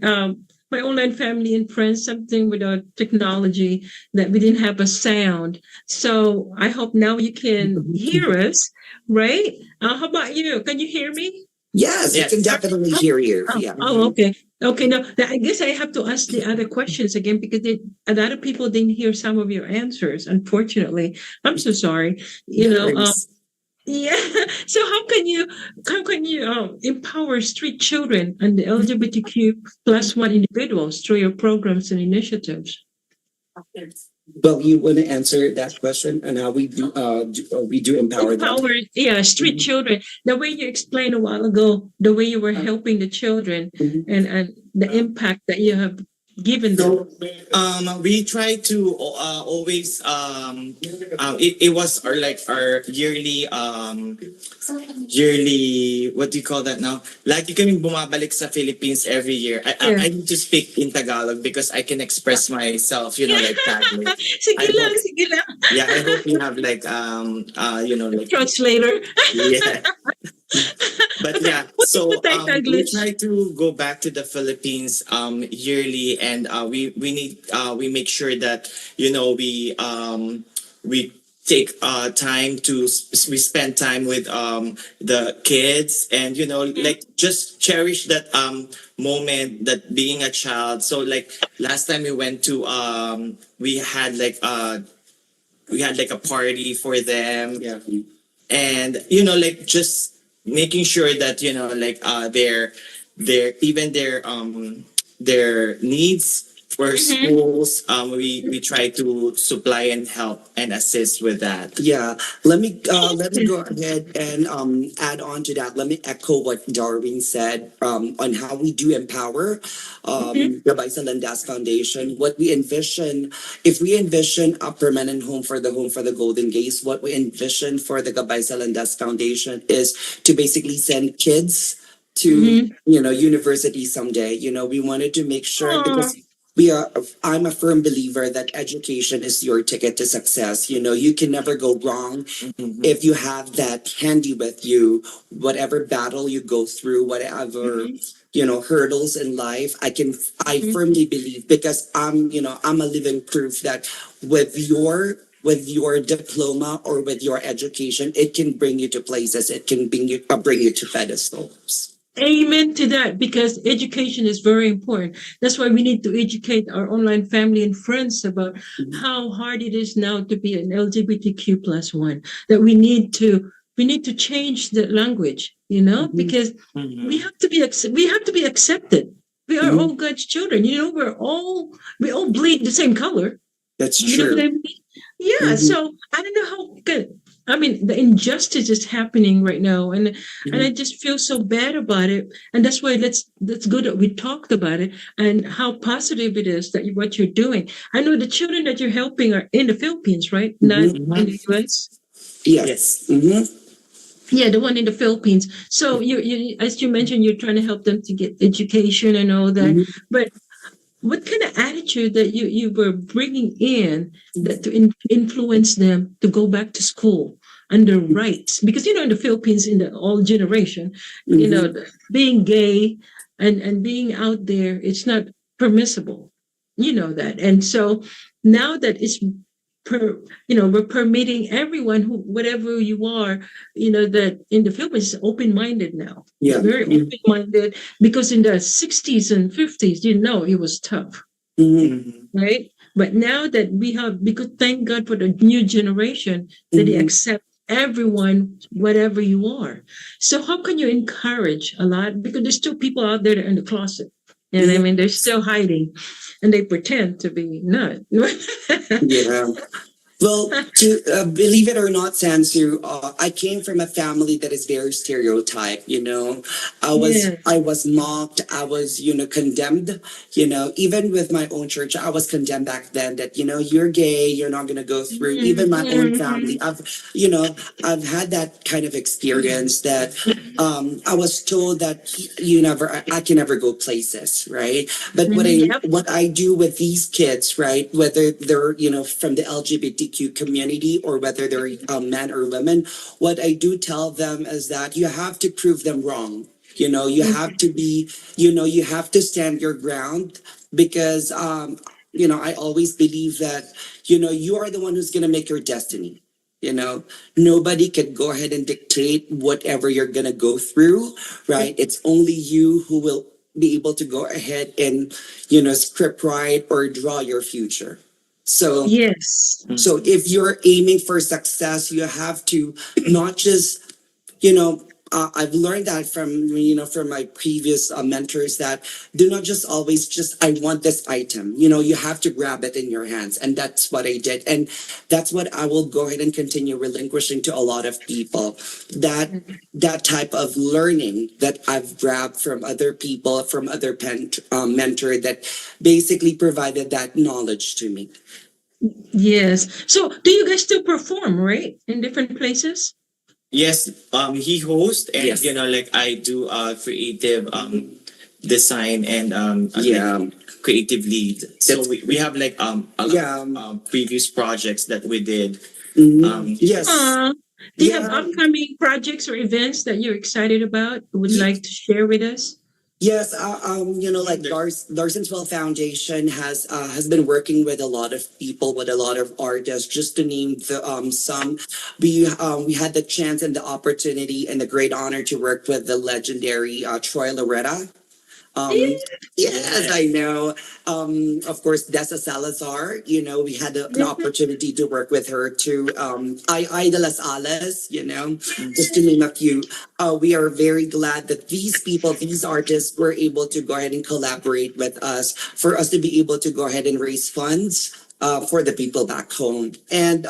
My online family and friends, something with our technology that we didn't have a sound. So I hope now you can hear us, right? How about you? Can you hear me? Yes, Yes. I can definitely hear you. Yeah. Okay. Okay. Now, I guess I have to ask the other questions again because a lot of people didn't hear some of your answers. Unfortunately, I'm so sorry. Yeah. So how can you empower street children and the LGBTQ+1 individuals through your programs and initiatives? Well, you want to answer that question and how we do empower them? Empower, street children. The way you explained a while ago, the way you were helping the children and the impact that you have given them. We try to always it was our yearly what do you call that now? Lagi kaming bumabalik sa Philippines every year. I need to speak in Tagalog because I can express myself, like Tagalog. Sige lang, sige lang. Yeah, I hope you have like Translator. yeah. But yeah, so we Taglish? try to go back to the Philippines yearly, and we make sure that we take time to we spend time with the kids, and like just cherish that moment, that being a child. So like last time we went to we had like a party for them, and like just making sure that their needs for schools, we try to supply and help and assist with that. Yeah, let me go ahead and add on to that. Let me echo what Darwin said on how we do empower the Baisa Landas Foundation. What we envision, if we envision a permanent home for the Golden Gaze, what we envision for the Gabaysa Landas Foundation is to basically send kids to university someday. We wanted to make sure because I'm a firm believer that education is your ticket to success. You can never go wrong if you have that handy with you. Whatever battle you go through, whatever hurdles in life, I firmly believe, because I'm a living proof that with your diploma or with your education, it can bring you to places. It can bring you to pedestals. Amen to that, because education is very important. That's why we need to educate our online family and friends about how hard it is now to be an LGBTQ+1. That we need to change the language, because we have to be accepted. We are all God's children. We all bleed the same color. That's You know true. what I mean? Yeah. So I don't know how good. I mean, the injustice is happening right now, and I just feel so bad about it. And that's why that's good that we talked about it and how positive it is that what you're doing. I know the children that you're helping are in the Philippines, right? Not in the US. Yes. Yeah, the one in the Philippines. So you, as you mentioned, you're trying to help them to get education and all that. Mhm. But what kind of attitude that you were bringing in that to influence them to go back to school under rights? Because in the Philippines, in the old generation, Mhm. being gay and being out there, it's not permissible. You know that, and so now that it's we're permitting everyone who whatever you are, that in the Philippines is open-minded now. It's Yeah. very open-minded because in the 60s and 50s, it was tough, Mhm. right? But now that we have, because thank God for the new generation that they Mhm. accept everyone, whatever you are. So how can you encourage a lot? Because there's still people out there that are in the closet. And I mean, they're still hiding and they pretend to be not. Yeah. Well, to believe it or not, Sansu, I came from a family that is very stereotyped. Yeah. I was mocked. I was, condemned. Even with my own church, I was condemned back then. That you're gay, you're not gonna go through. Even my own family, I've had that kind of experience that I was told that I can never go places, right? But Yep. what I do with these kids, right, whether they're from the LGBTQ community or whether they're men or women, what I do tell them is that you have to prove them wrong. You have to be, you have to stand your ground because I always believe that you are the one who's gonna make your destiny. Nobody can go ahead and dictate whatever you're gonna go through, right? It's only you who will be able to go ahead and script write or draw your future. So Yes. so if you're aiming for success, you have to not just I've learned that from my previous mentors that do not just always just I want this item. You have to grab it in your hands, and that's what I did, and that's what I will go ahead and continue relinquishing to a lot of people. That type of learning that I've grabbed from other people, from other mentor that basically provided that knowledge to me. Yes. So do you guys still perform, right? In different places? Yes, he hosts and Yes. like I do creative design and Yeah. creative lead. So we have like a lot Yeah. of previous projects that we did. Yes. Do you have Yeah. upcoming projects or events that you're excited about? Would like to share with us? Yes, like Larsensville Foundation has been working with a lot of people, with a lot of artists. Just to name some, we had the chance and the opportunity and the great honor to work with the legendary Troy Loretta. Um, yes, I know. Of course, Dessa Salazar. We had an opportunity to work with her too. I de las Alas. Just to name a few. We are very glad that these people, these artists, were able to go ahead and collaborate with us for us to be able to go ahead and raise funds for the people back home. And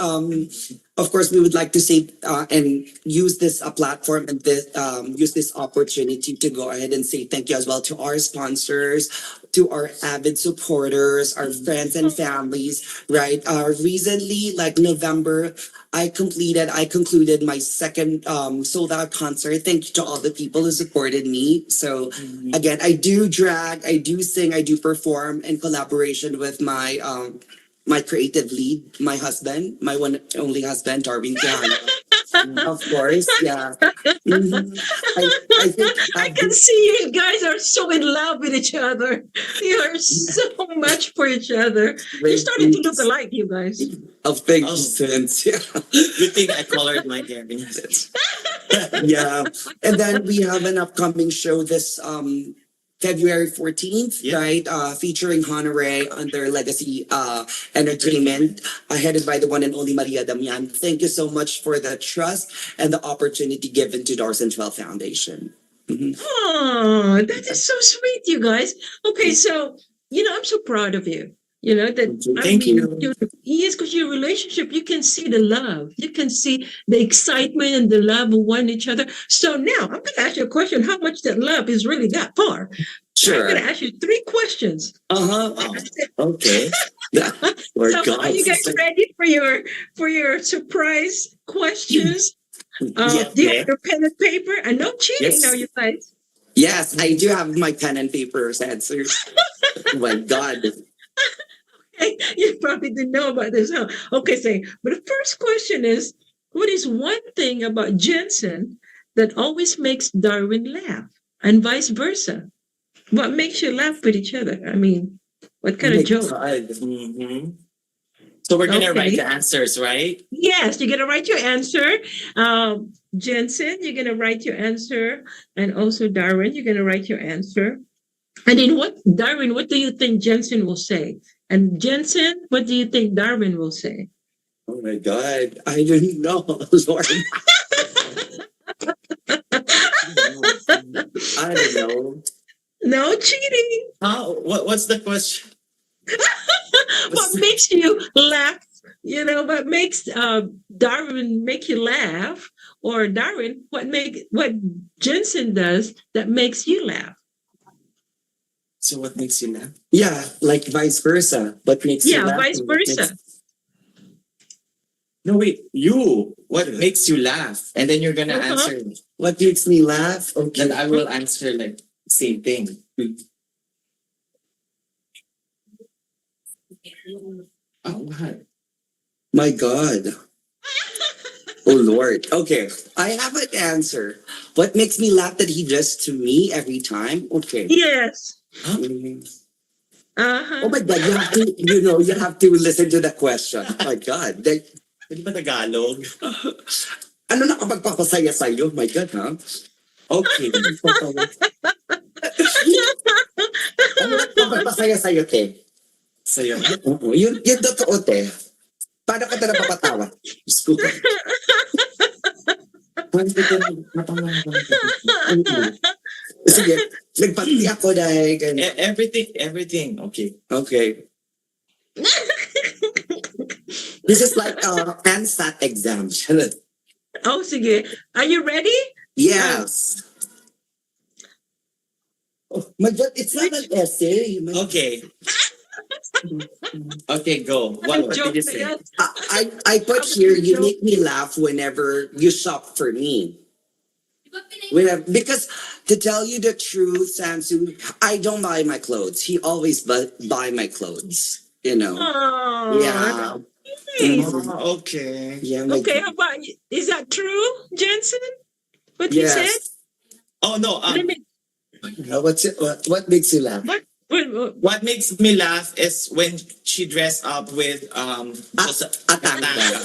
of course, we would like to say and use this platform and use this opportunity to go ahead and say thank you as well to our sponsors, to our avid supporters, our friends and families. Right? Recently, like November, I concluded my second sold out concert. Thank you to all the people who supported me. So again, I do drag, I do sing, I do perform in collaboration with my creative lead, my husband, my one and only husband, Darwin Tiana. Of course, yeah. I think I can see you guys are so in love with each other. You are so much for each other. You're starting to look alike, you guys. thank you, sense. Yeah. Good thing I colored my hair. Yeah. And then we have an upcoming show this February 14th, Yeah. right? Featuring Honore under Legacy Entertainment, headed by the one and only Maria Damian. Thank you so much for the trust and the opportunity given to Darsen 12 Foundation. Oh, that is so sweet, you guys. Okay, so I'm so proud of you. Thank you. Yes, because your relationship, you can see the love, you can see the excitement and the love of one each other. So now I'm going to ask you a question: how much that love is really that far? Sure. I'm going to ask you 3 questions. Okay. So are you guys ready for your surprise questions? Do you have your pen and paper? And no cheating Yes. now, you guys. Yes, I do have my pen and papers answers. Oh my God. You probably didn't know about this, huh? Okay, but the first question is, what is one thing about Jensen that always makes Darwin laugh, and vice versa? What makes you laugh with each other? I mean, what kind of joke? Mhm. So we're gonna write Okay. the answers, right? Yes, you're gonna write your answer. Jensen, you're gonna write your answer, and also Darwin, you're gonna write your answer. And then Darwin, what do you think Jensen will say? And Jensen, what do you think Darwin will say? Oh my God. I don't know, Lord. I don't know. No cheating. How? What's the question? What makes you laugh? You know, what makes Darwin make you laugh? Or Darwin, what Jensen does that makes you laugh? So what makes you laugh? Yeah, like vice versa. What makes you Yeah, laugh? vice versa. No, wait. You. What makes you laugh? And then you're gonna Uh-huh. answer. What makes me laugh? Okay. Then I will answer like same thing. Oh, what? My God. Oh Lord. Okay. I have an answer. What makes me laugh that he does to me every time? Okay. Yes. Mhm. Uh-huh. Oh my God, you have to listen to the question. Oh my God. Pwede ba Tagalog? Ano nakapagpapasaya sa'yo? My God, ha? Okay. Ano nakapagpapasaya sa'yo, te? Sa'yo. Oo, yun totoo, te. Paano ka na napapatawa? Diyos ko. Sige, nagpati ako dahil ganyan. Everything. Okay. Okay. This is like ANSAT exam. Oh, sige. Are you ready? Yes. Oh my God, it's not an essay. Okay. Okay, go. What did you say? I put here, you make me laugh whenever you shop for me. Because to tell you the truth, Samsung, I don't buy my clothes. He always buy my clothes. You know. Oh, Yeah. nice. Okay. Yeah. Okay, how about you? Is that true, Jensen? What you said? Yes. Oh no. Let me- What makes you laugh? what- What makes me laugh is when she dressed up with Atanga.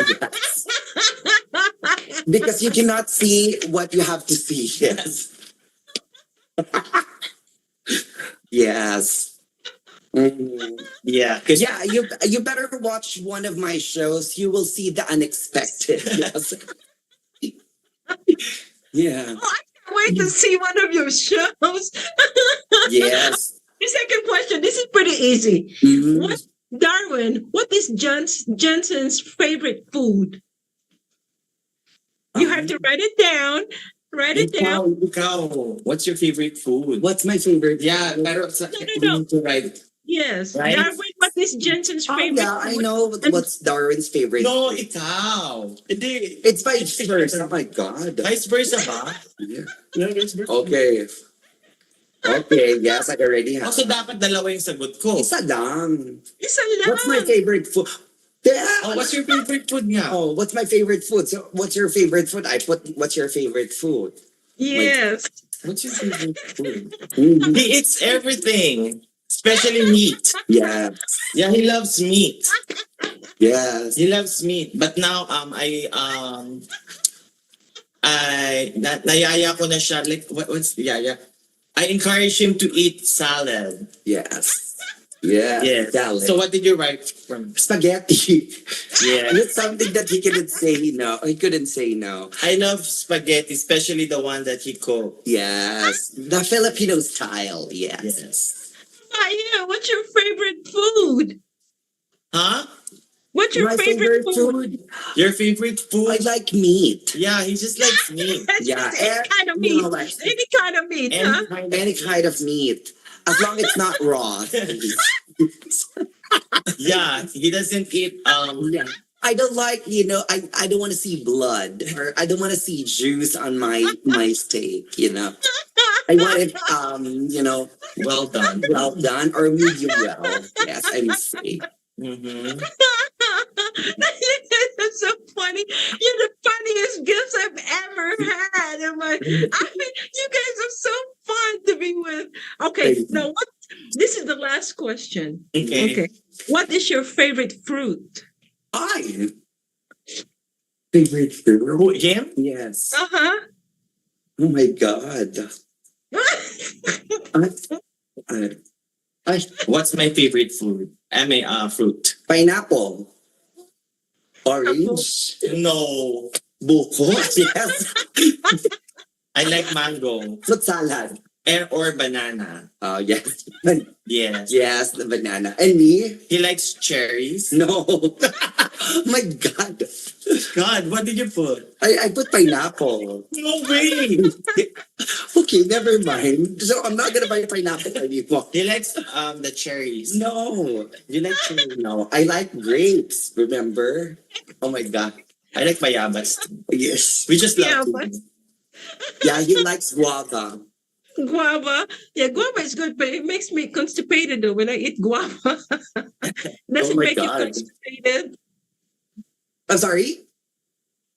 Because you cannot see what you have to see. Yes. Yes. Mhm. Yeah, because Yeah, you better watch one of my shows. You will see the unexpected. Yes. Yeah. Oh, I can't wait to see one of your shows. Yes. The second question, this is pretty easy. Mhm. What is Jensen's favorite food? You have to write it down. Write it down. Ikaw, what's your favorite food? What's my favorite? Yeah, pero sa No. we need to write. Yes. Right? Darwin, what is Jensen's Oh, favorite yeah, I food? know what's Darwin's favorite. No, food. ikaw. Hindi. It's vice versa. Oh my God. Vice versa ba? Yeah. No, vice versa. Okay. Okay, yes, I already have. Also, dapat dalawa yung sagot ko. Isa lang. Isa lang. What's my favorite food? Yeah. Oh, what's your favorite food nga? Oh, what's my favorite food? So, what's your favorite food? I put, what's your favorite food? Yes. What's your favorite food? Mhm. He eats everything, especially meat. Yeah. Yeah, he loves meat. Yes. He loves meat. But now, nayaya ko na siya. Like, what's yaya? I encourage him to eat salad. Yes. Yeah. Yes. Salad. So what did you write from? Spaghetti. Yeah. It's something that he couldn't say no. He couldn't say no. I love spaghetti, especially the one that he cooked. Yes. The Filipino style. Yes. Yes. Yeah, what's your favorite food? Huh? What's your My favorite food? Your favorite food? I like meat. Yeah, he just likes meat. Yeah. Any kind of meat. You know, like, Any kind of meat, huh? any kind of meat. As long as it's not raw. Yeah, he doesn't eat Yeah. I don't like, I don't want to see blood or I don't want to see juice on my steak, I want it, Well done. well done or medium well. Yes, I would say. Mm-hmm. That's so funny. You're the funniest guests I've ever had. You guys are so fun to be with. Okay, now this is the last question. Okay. What is your favorite fruit? Favorite fruit? Who, him? Yes. Uh-huh. Oh my God. What's my favorite food? Fruit. Pineapple. Orange. No. Buko. Yes. I like mango. Fruit salad. Or banana. Oh, yes. Yes. Yes, the banana. And me? He likes cherries. No. My God. God, what did you put? I put pineapple. No way. Okay, never mind. So I'm not gonna buy pineapple anymore. He likes the cherries. No. You like cherry? No. I like grapes, remember? Oh my God. I like bayabas. Yes. We just love Bayabas. Yeah, he likes guava. Guava. Yeah, guava is good, but it makes me constipated though when I eat guava. Does it my make you God. constipated? I'm sorry?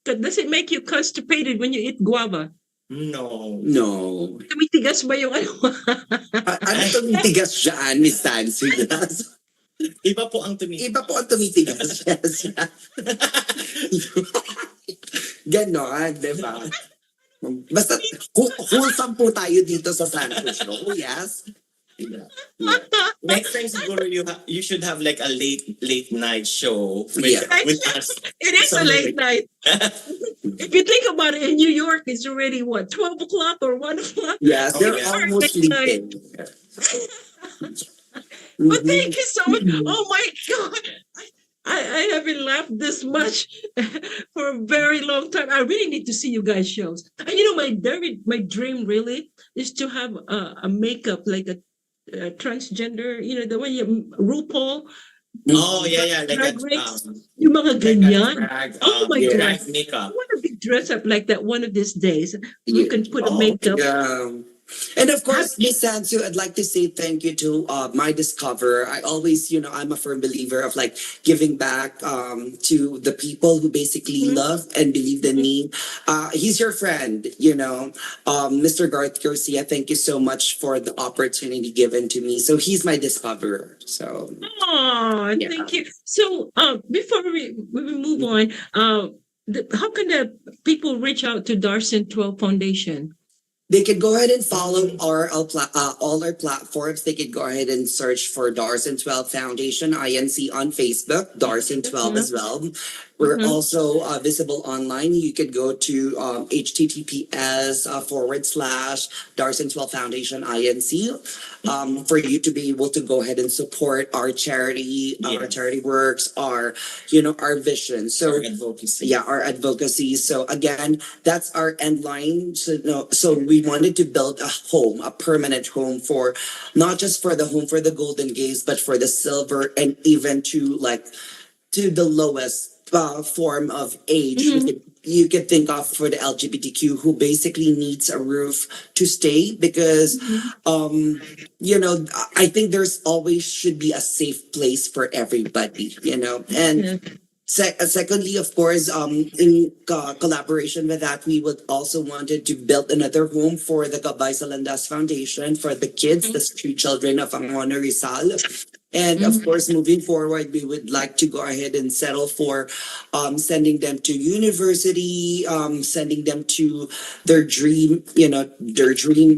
Does it make you constipated when you eat guava? No. No. Tumitigas ba yung ano? Ano tumitigas dyan, Miss Nancy? Iba po ang tumitigas. Iba po ang tumitigas. Yes. Ganon, diba? Basta, wholesome po tayo dito sa Santos, no? Yes? Yeah. Next time siguro you should have like a late night show Yeah. with us. It is a late night. If you think about it, in New York, it's already what, 12 o'clock or 1 o'clock? Yes, they're yeah. almost Late night. sleeping. But thank you so much. Oh my God. I haven't laughed this much for a very long time. I really need to see you guys' shows. And my dream really is to have a makeup like a transgender, the one RuPaul. Oh yeah, like Drag that. race. Yung mga ganyan. Drag, Oh my God. drag makeup. I want to be dressed up like that one of these days. You can put a makeup. Yeah. And of course, Miss Sansu, I'd like to say thank you to my discoverer. I always, I'm a firm believer of like giving back to the people who basically love and believed in me. He's your friend, Mr. Garth Garcia. Thank you so much for the opportunity given to me. So he's my discoverer. So. Oh, Yeah. thank you. So before we move on, how can the people reach out to Darson 12 Foundation? They could go ahead and follow all our platforms. They could go ahead and search for Darson 12 Foundation, INC on Facebook, Darson 12 as well. We're also visible online. You could go to https://Darson12 Foundation INC for you to be able to go ahead and support our charity, our charity works, our vision. So Our advocacy. yeah, our advocacy. So again, that's our end line. So we wanted to build a home, a permanent home for not just for the home for the Golden Gays, but for the silver and even to the lowest form of age you could think of for the LGBTQ who basically needs a roof to stay because I think there's always should be a safe place for everybody, and secondly, of course, in collaboration with that, we would also wanted to build another home for the Gabay Salandas Foundation for the kids, the street children of Angono Rizal. And of course, moving forward, we would like to go ahead and settle for sending them to university, sending them to their dream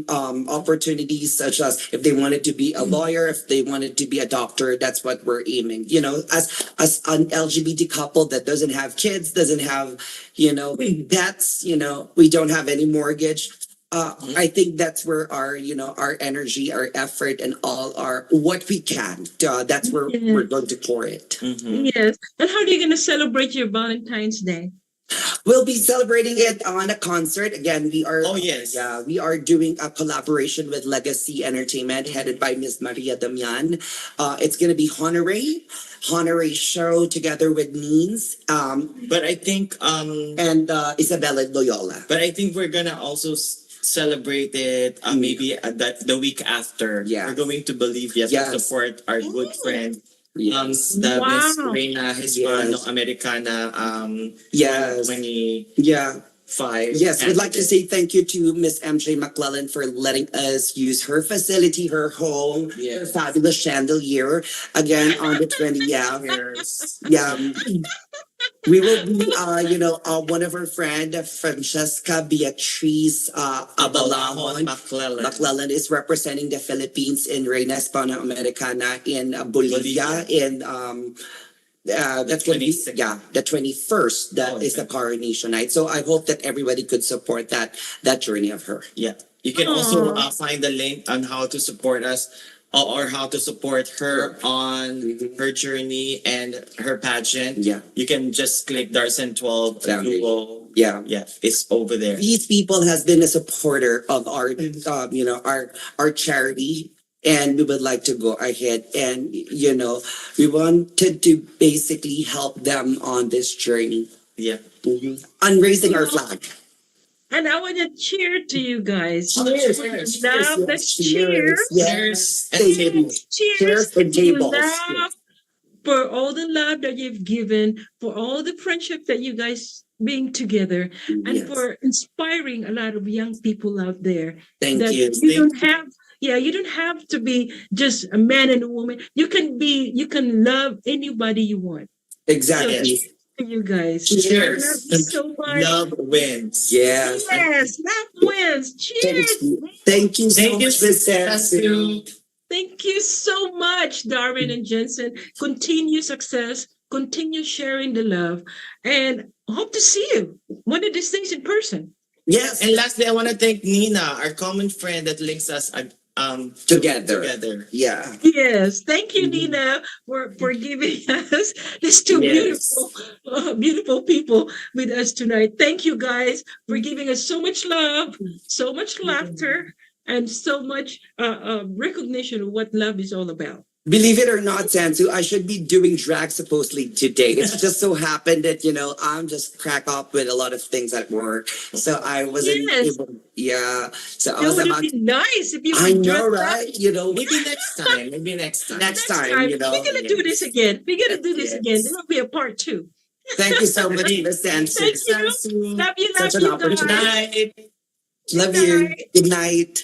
opportunities, such as if they wanted to be a lawyer, if they wanted to be a doctor, that's what we're aiming. As an LGBT couple that doesn't have kids, doesn't have, pets, we don't have any mortgage. I think that's where our energy, our effort, and all our what we can. That's where we're going to pour it. Yes. And how are you going to celebrate your Valentine's Day? We'll be celebrating it on a concert. Again, we are Oh, yes. yeah, we are doing a collaboration with Legacy Entertainment headed by Miss Maria Damian. It's gonna be Honorary show together with Neens But I think and Isabella Loyola. but I think we're gonna also celebrate it maybe the week after. Yeah. We're going to Bolivia Yes. to support our good friend. Yes. The Miss Wow. Reina Hispano Yes. Americana Yes. 25. Yeah. Yes, we'd like to And- say thank you to Miss MJ McClellan for letting us use her facility, her home, her Yes. fabulous chandelier. Again, on the 20th. Yes. Yeah. We will be, one of our friend, Francesca Beatriz Abalahon. McClellan is representing the Philippines in Reina Hispano-Americana in Bolivia. In that's going to be 26. the 21st. That Oh, is the okay. coronation night. So I hope that everybody could support that journey of her. Yeah. You can also find the link on how to support us or how to support her on her journey and her pageant. Yeah. You can just click Darsen 12. Yeah. You will, Yeah. yeah, it's over there. These people has been a supporter of our our charity, and we would like to go ahead and we wanted to basically help them on this journey Yeah. on raising our flag. And I want to cheer to you guys. Cheers. Love the cheers. Yes. And Tables. Cheers Cheers and to tables. love, for all the love that you've given, for all the friendship that you guys being together, and Yes. for inspiring a lot of young people out there. Thank that you. you don't have you don't have to be just a man and a woman. You can love anybody you want. Exactly. To you guys. Cheers. I love you so much. love wins. Yes. Yes, love wins. Cheers. Thank you so Thank you, much, Miss Thank Sassy. you. Thank you so much, Darwin and Jensen. Continue success. Continue sharing the love, and hope to see you one of these things in person. Yes. And lastly, I want to thank Nina, our common friend that links us Together. together. Yeah. Yes, thank you, Nina, for giving us these two Yes. beautiful people with us tonight. Thank you, guys, for giving us so much love, so much laughter, and so much recognition of what love is all about. Believe it or not, Sansu, I should be doing drag supposedly today. It's just so happened that, I'm just crack up with a lot of things at work. So I wasn't Yes. able. Yeah. So I It was would have about been nice if you I would know, dress up. right? Maybe next time. Maybe next time. Next Next time, time, we're gonna do this again. We're gonna do this Yes. again. There will be a part 2. Thank you so much, Miss Sansu. Thank you. Love you, Such an love you, opportunity. guys. Love Good you. night. Good night.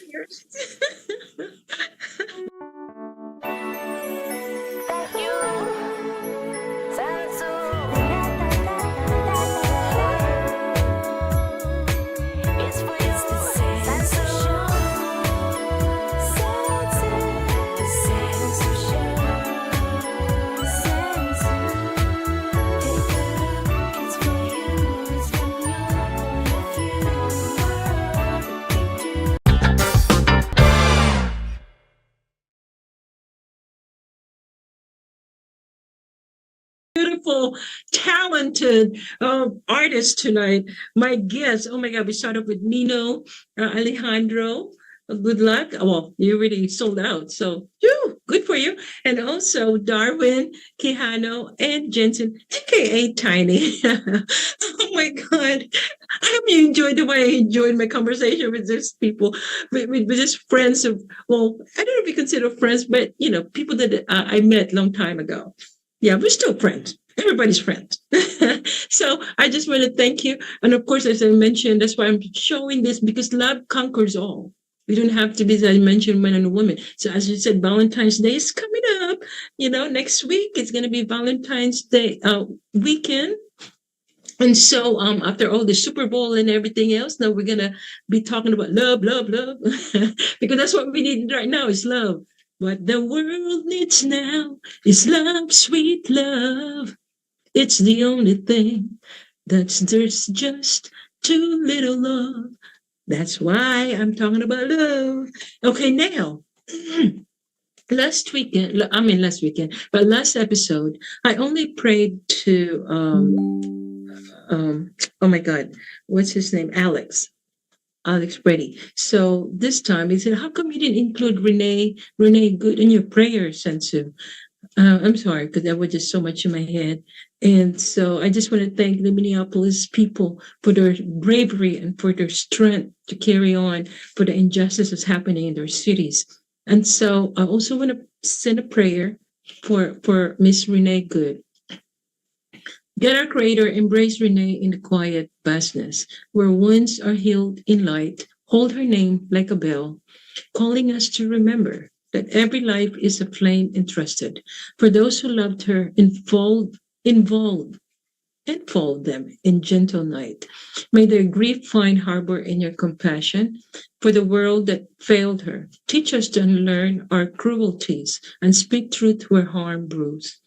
Beautiful, talented artist tonight. My guest, oh my God, we start off with Nino Alejandro. Good luck. Well, you already sold out, so good for you. And also Darwin, Quijano, and Jensen, aka Tiny. Oh my God. I hope you enjoyed the way I enjoyed my conversation with these people, with these friends of, well, I don't know if you consider friends, but people that I met long time ago. Yeah, we're still friends. Everybody's friends. So I just want to thank you. And of course, as I mentioned, that's why I'm showing this, because love conquers all. We don't have to be, as I mentioned, men and women. So as you said, Valentine's Day is coming up. Next week it's going to be Valentine's Day weekend. And so after all the Super Bowl and everything else, now we're going to be talking about love, love, love. Because that's what we need right now is love. What the world needs now is love, sweet love. It's the only thing there's just too little love. That's why I'm talking about love. Okay, now, last episode, I only prayed to oh my God, what's his name? Alex Brady. So this time he said, how come you didn't include Renee Good in your prayers, Sensu? I'm sorry, because that was just so much in my head. And so I just want to thank the Minneapolis people for their bravery and for their strength to carry on for the injustices happening in their cities. And so I also want to send a prayer for Miss Renee Good. God, our Creator, embrace Renee in the quiet vastness, where wounds are healed in light. Hold her name like a bell, calling us to remember that every life is a flame entrusted. For those who loved her, enfold them in gentle night. May their grief find harbor in your compassion for the world that failed her. Teach us to unlearn our cruelties and speak truth where harm brews.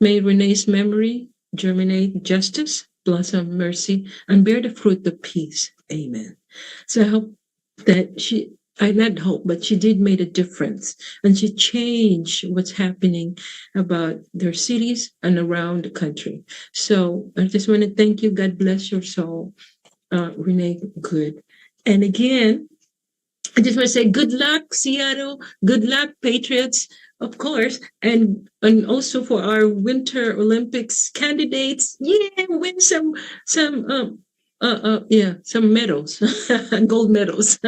May Renee's memory germinate justice, blossom mercy, and bear the fruit of peace. Amen. So I hope that I not hope, but she did make a difference, and she changed what's happening about their cities and around the country. So I just want to thank you. God bless your soul, Renee Good. And again, I just want to say good luck, Seattle. Good luck, Patriots, of course, and also for our Winter Olympics candidates. Yeah, win some medals, gold medals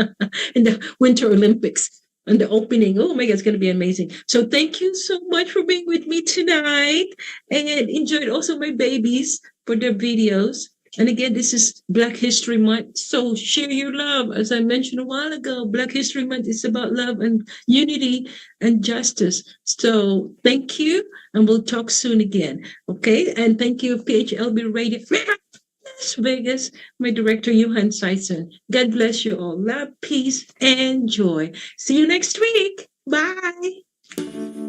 in the Winter Olympics and the opening. Oh my God, it's going to be amazing. So thank you so much for being with me tonight, and enjoyed also my babies for their videos. And again, this is Black History Month, so share your love. As I mentioned a while ago, Black History Month is about love and unity and justice. So thank you, and we'll talk soon again. Okay, and thank you, PHLB Radio Las Vegas, my director, Johan Seisen. God bless you all. Love, peace, and joy. See you next week. Bye.